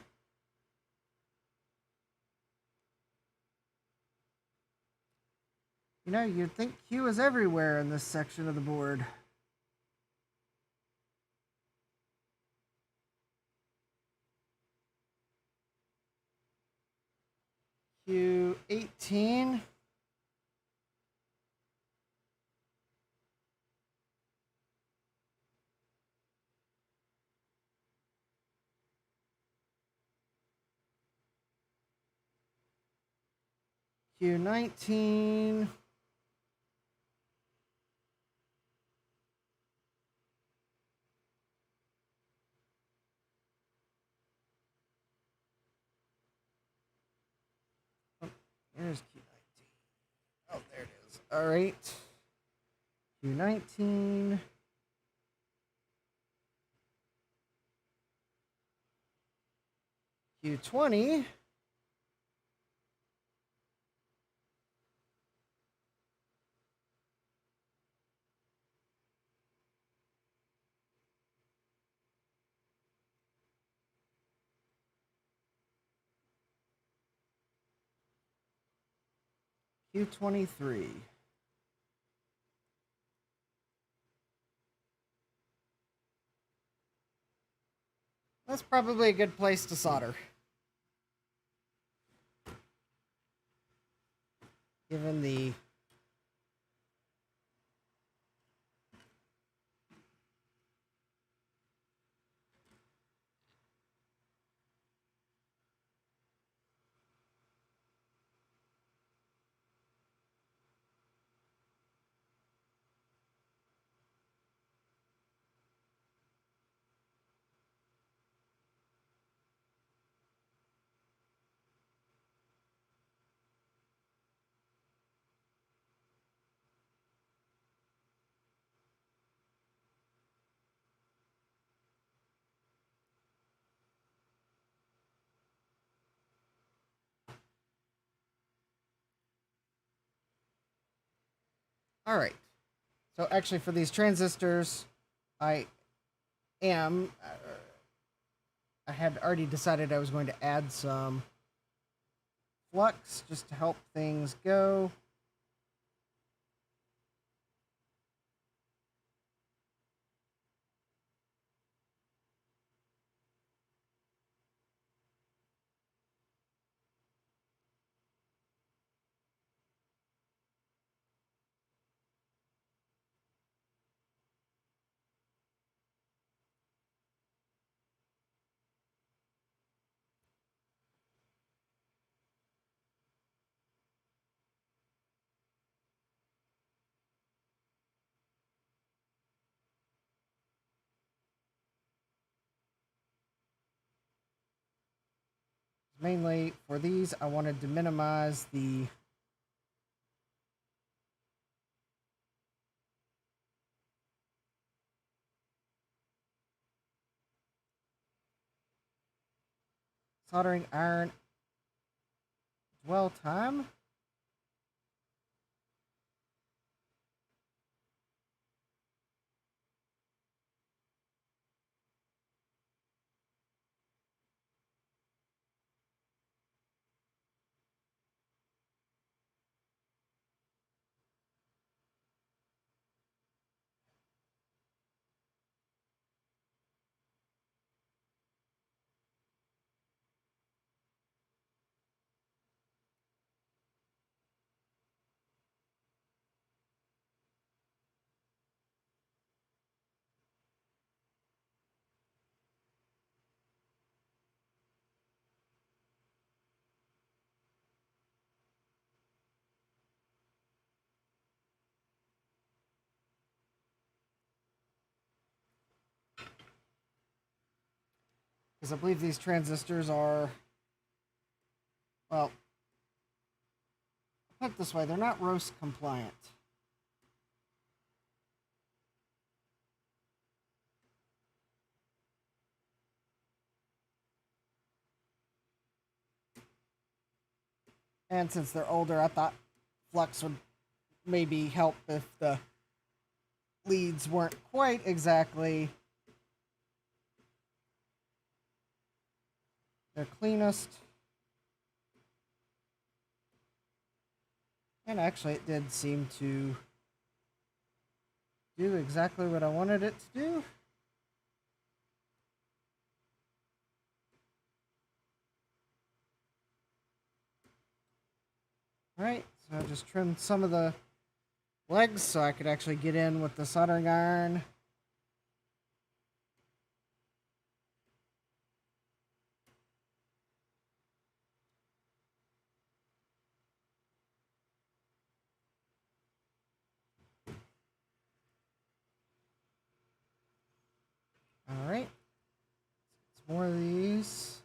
You know, you'd think Q is everywhere in this section of the board. Q18. Q19. There's Q19. Oh, there it is. All right. Q19. Q20. Q23. That's probably a good place to solder. Given the all right. So actually, for these transistors, I had already decided I was going to add some flux just to help things go. Mainly for these, I wanted to minimize the soldering iron dwell time. Because I believe these transistors are, well, put it this way, they're not roast compliant. And since they're older, I thought flux would maybe help if the leads weren't quite exactly their cleanest. And actually, it did seem to do exactly what I wanted it to do. Alright, so I just trimmed some of the legs so I could actually get in with the soldering iron. Alright, some more of these.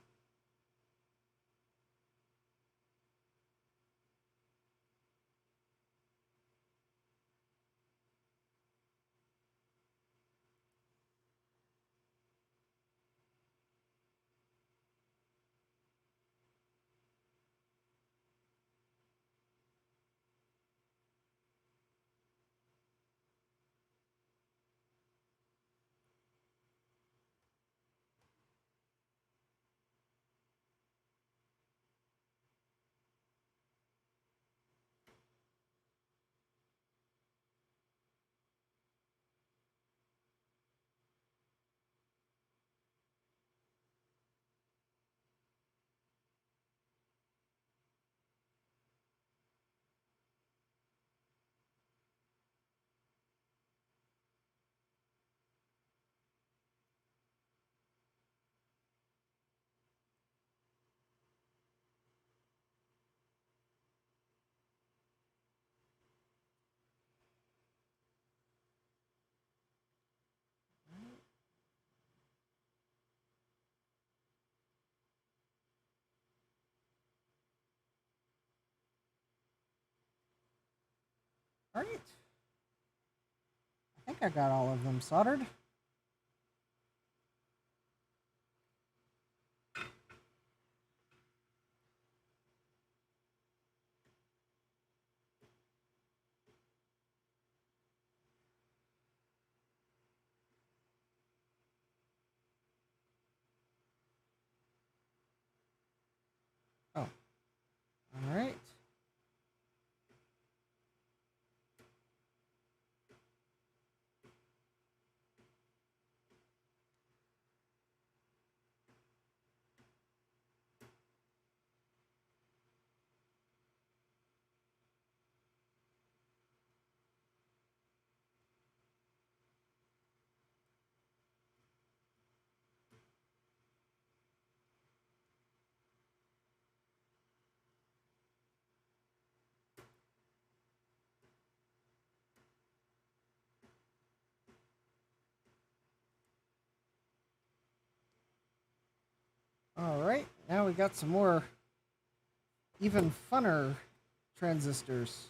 All right. I think I got all of them soldered. Oh, all right. All right, now we got some more even funner transistors.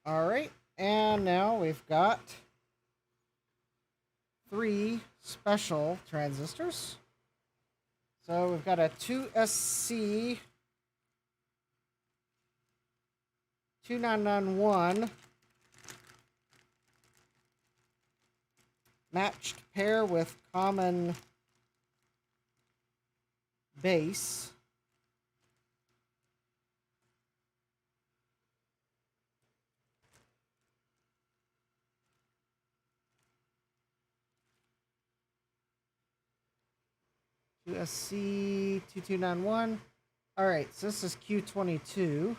All right, and now we've got 3 special transistors. So we've got a 2SC2991 matched pair with common base. SC2291. All right, so this is Q22.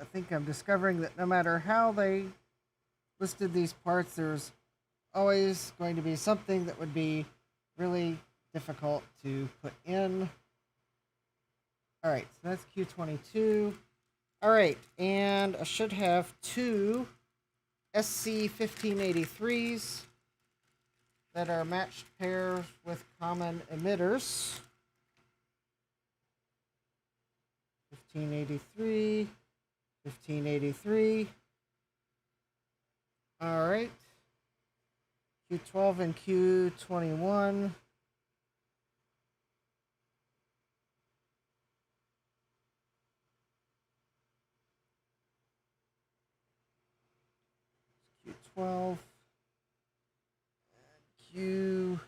I think I'm discovering that no matter how they listed these parts, there's always going to be something that would be really difficult to put in. All right, so that's Q22. All right, and I should have 2 SC1583s that are matched pairs with common emitters. 1583, 1583. All right. Q12 and Q21. Q12 and Q21.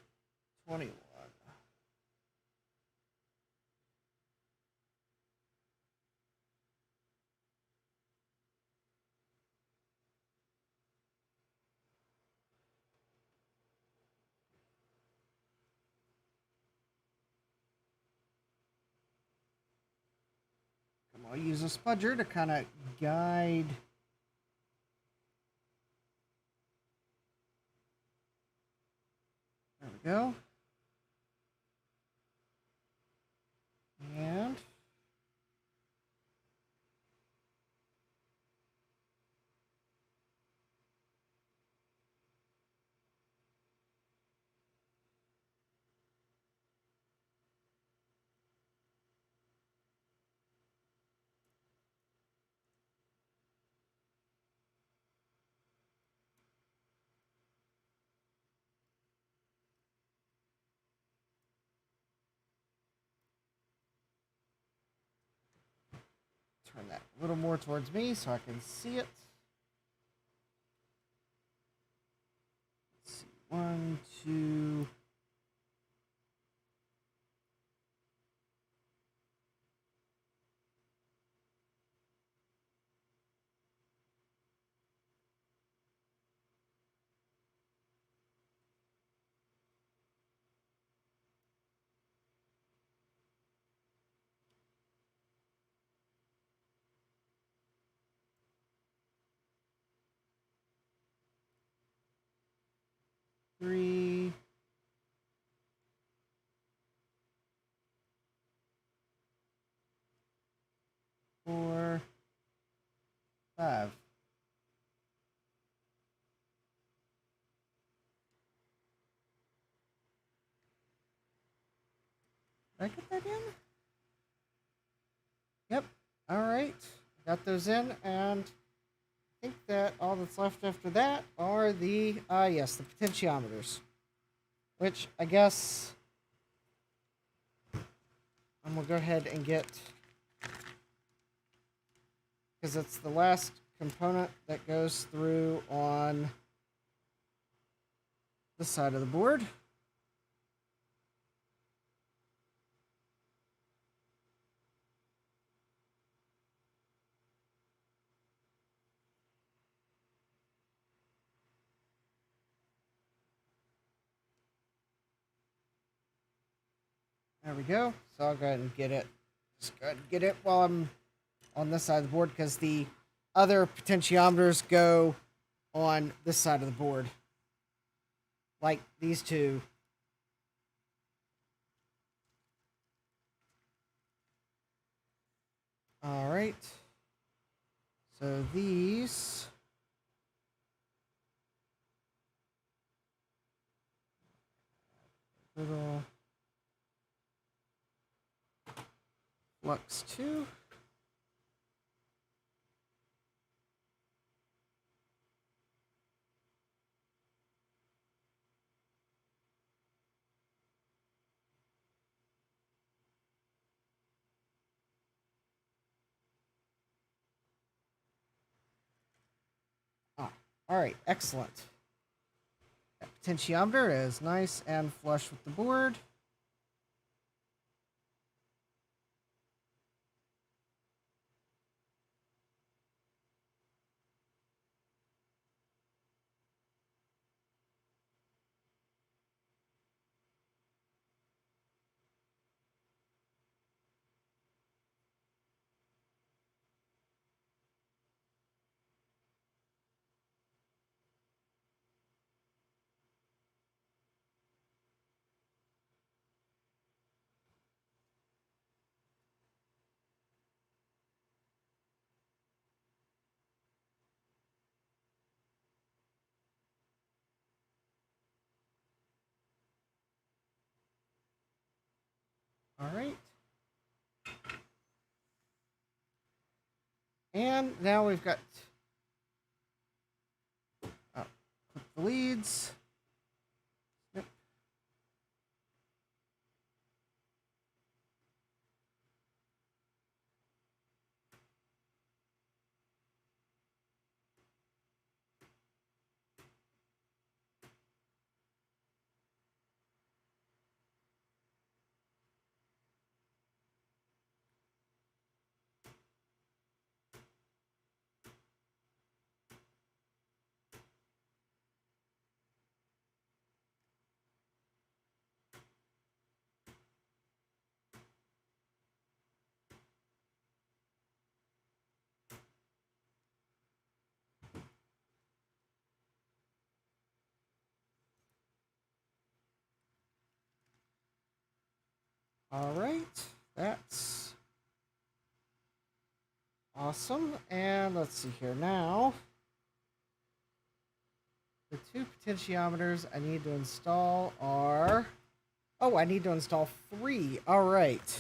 I'll use a spudger to kind of guide. There we go. And turn that a little more towards me so I can see it. Let's see. 1, 2. Three, 4, 5. Did I get that in? Yep. All right. Got those in, and I think that all that's left after that are the, yes, the potentiometers, which I guess I'm going to go ahead and get, because it's the last component that goes through on this side of the board. There we go. So I'll go ahead and get it. Just go ahead and get it while I'm on this side of the board, because the other potentiometers go on this side of the board, like these two. All right. So these little flux 2. All right, excellent. That potentiometer is nice and flush with the board. All right. And now we've got put the leads. Yep. All right, that's awesome. And let's see here now. The two potentiometers I need to install are... Oh, I need to install 3. All right.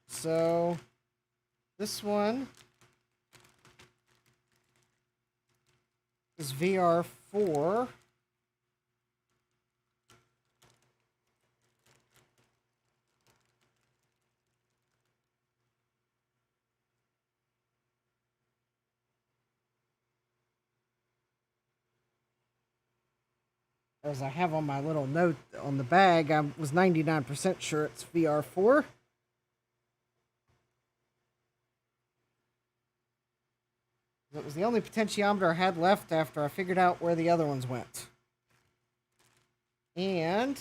So this one is VR4. as I have on my little note on the bag, I was 99% sure it's VR4. It was the only potentiometer I had left after I figured out where the other ones went. And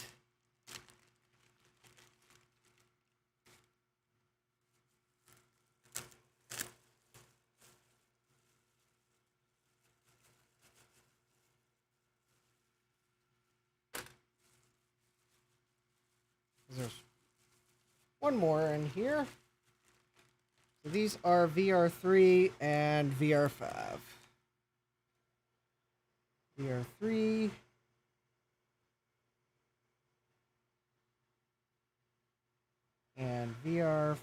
there's one more in here. So these are VR3 and VR5. VR3. And VR5.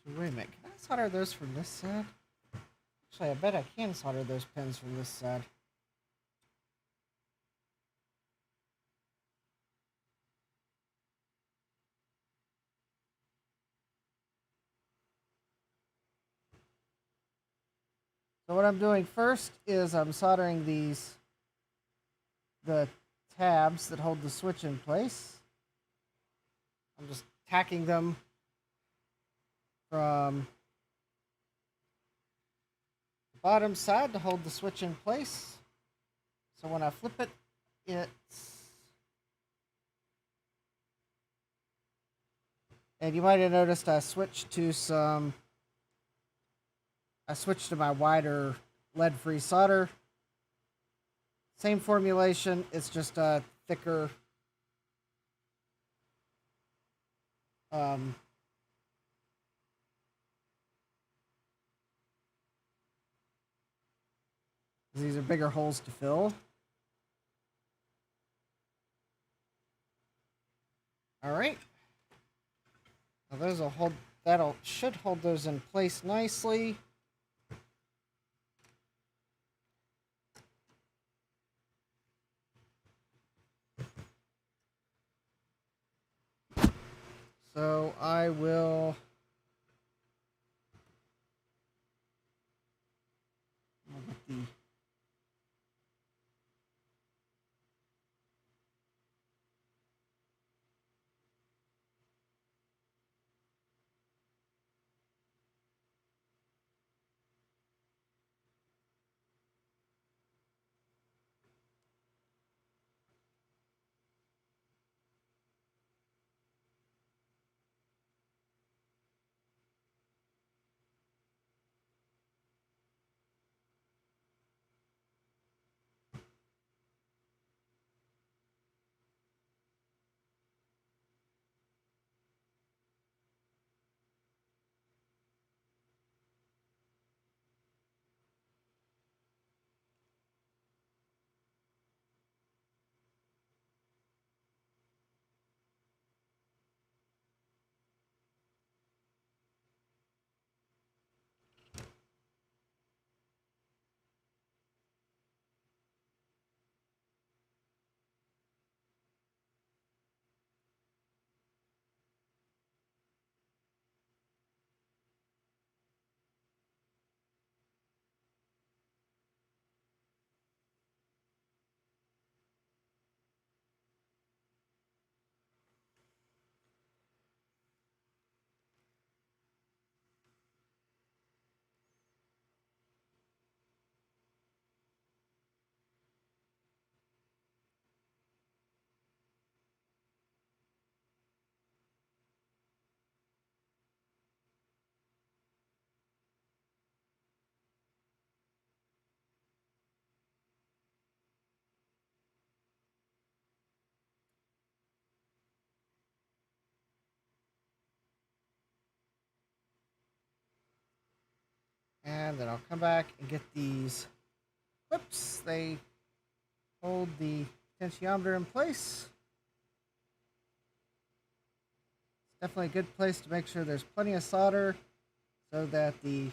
Wait a minute, can I solder those from this side? Actually, I bet I can solder those pins from this side. So what I'm doing first is I'm soldering the tabs that hold the switch in place. I'm just tacking them from the bottom side to hold the switch in place. So when I flip it, and you might have noticed I switched to my wider lead-free solder. Same formulation, it's just a thicker these are bigger holes to fill. All right. Now those will hold. Should hold those in place nicely. So I will. I'll get the. And then I'll come back and get these clips. They hold the potentiometer in place. It's definitely a good place to make sure there's plenty of solder so that the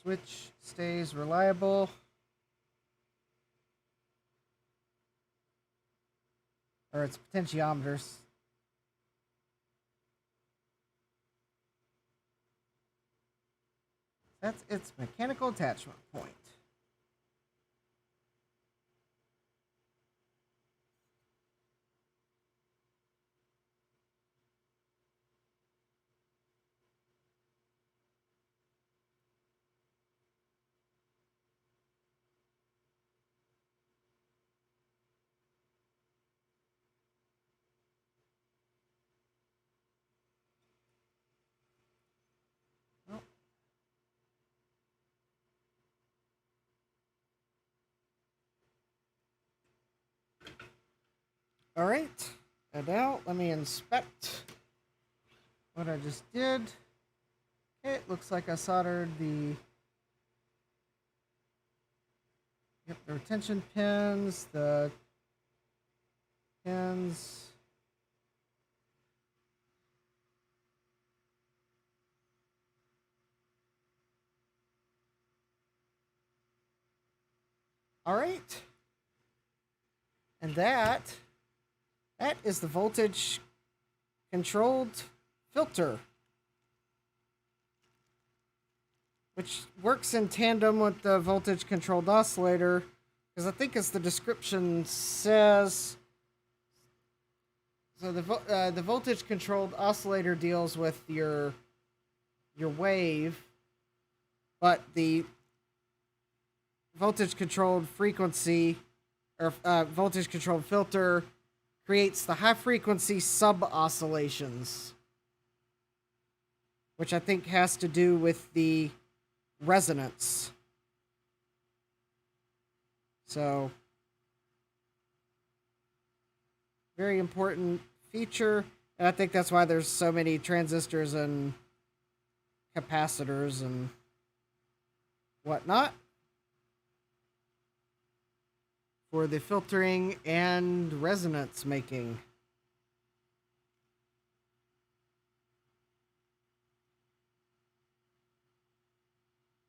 switch stays reliable. Or its potentiometers. That's its mechanical attachment point. All right, and now let me inspect what I just did. Okay, it looks like I soldered the retention pins, the pins. All right, and that is the voltage controlled filter, which works in tandem with the voltage controlled oscillator, because I think as the description says, so the voltage controlled oscillator deals with your wave, but the voltage controlled frequency or voltage controlled filter creates the high frequency sub oscillations, which I think has to do with the resonance. So, very important feature, and I think that's why there's so many transistors and capacitors and whatnot for the filtering and resonance making.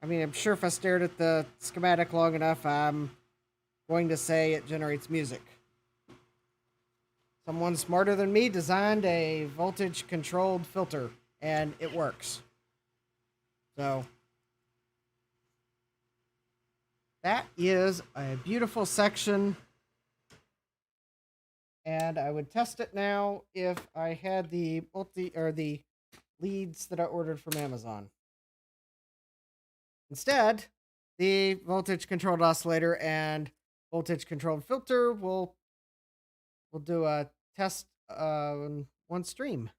I mean, I'm sure if I stared at the schematic long enough, I'm going to say it generates music. Someone smarter than me designed a voltage-controlled filter, and it works. So, that is a beautiful section, and I would test it now if I had the the leads that I ordered from Amazon. Instead, the voltage-controlled oscillator and voltage-controlled filter will do a test on one stream.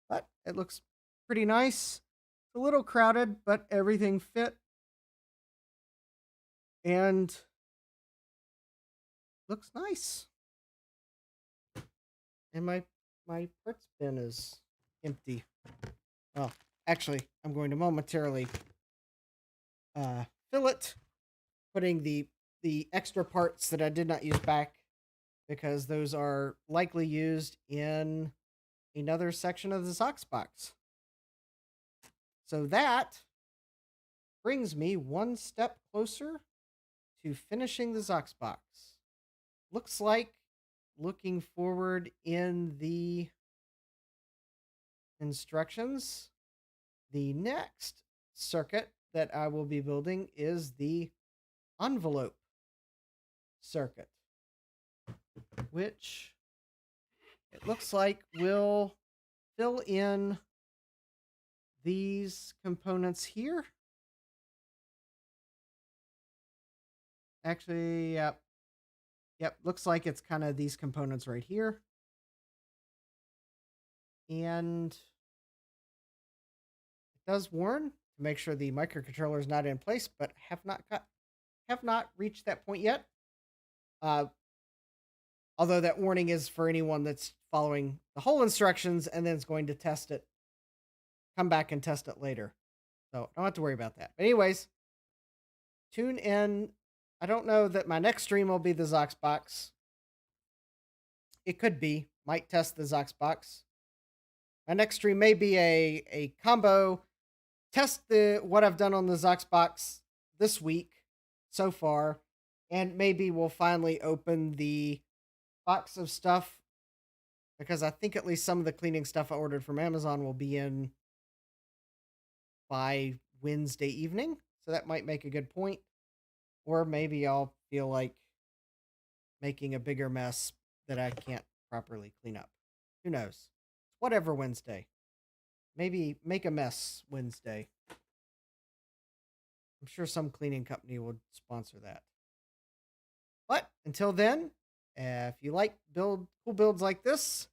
But it looks pretty nice. It's a little crowded, but everything fit. And looks nice. And my parts bin is empty. Well, actually, I'm going to momentarily fill it, putting the extra parts that I did not use back, because those are likely used in another section of the Zox box. So that brings me one step closer to finishing the Zox box. Looks like, looking forward in the instructions, the next circuit that I will be building is the envelope circuit, which it looks like will fill in these components here. Actually, yep, looks like it's kind of these components right here. And it does warn to make sure the microcontroller is not in place, but have not reached that point yet. Although that warning is for anyone that's following the whole instructions and then is going to test it come back and test it later. So I don't have to worry about that. But anyways, tune in. I don't know that my next stream will be the XOXbox. It could be. Might test the XOXbox. My next stream may be a combo. Test what I've done on the XOXbox this week so far. And maybe we'll finally open the box of stuff, because I think at least some of the cleaning stuff I ordered from Amazon will be in by Wednesday evening. So that might make a good point. Or maybe I'll feel like making a bigger mess that I can't properly clean up. Who knows? Whatever Wednesday. Maybe make a mess Wednesday. I'm sure some cleaning company will sponsor that. But until then, if you like cool builds like this,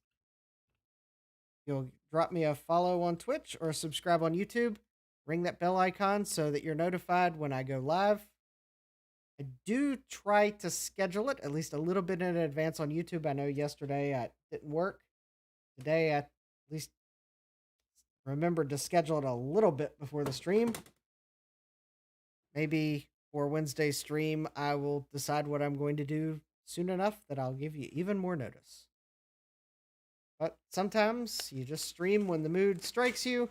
you'll drop me a follow on Twitch or subscribe on YouTube. Ring that bell icon so that you're notified when I go live. I do try to schedule it at least a little bit in advance on YouTube. I know yesterday it didn't work. Today I at least remembered to schedule it a little bit before the stream. Maybe for Wednesday's stream, I will decide what I'm going to do soon enough that I'll give you even more notice. But sometimes you just stream when the mood strikes you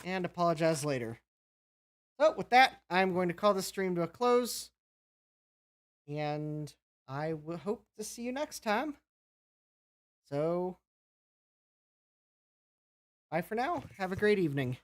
and apologize later. So with that, I'm going to call this stream to a close, and I will hope to see you next time. So, bye for now. Have a great evening.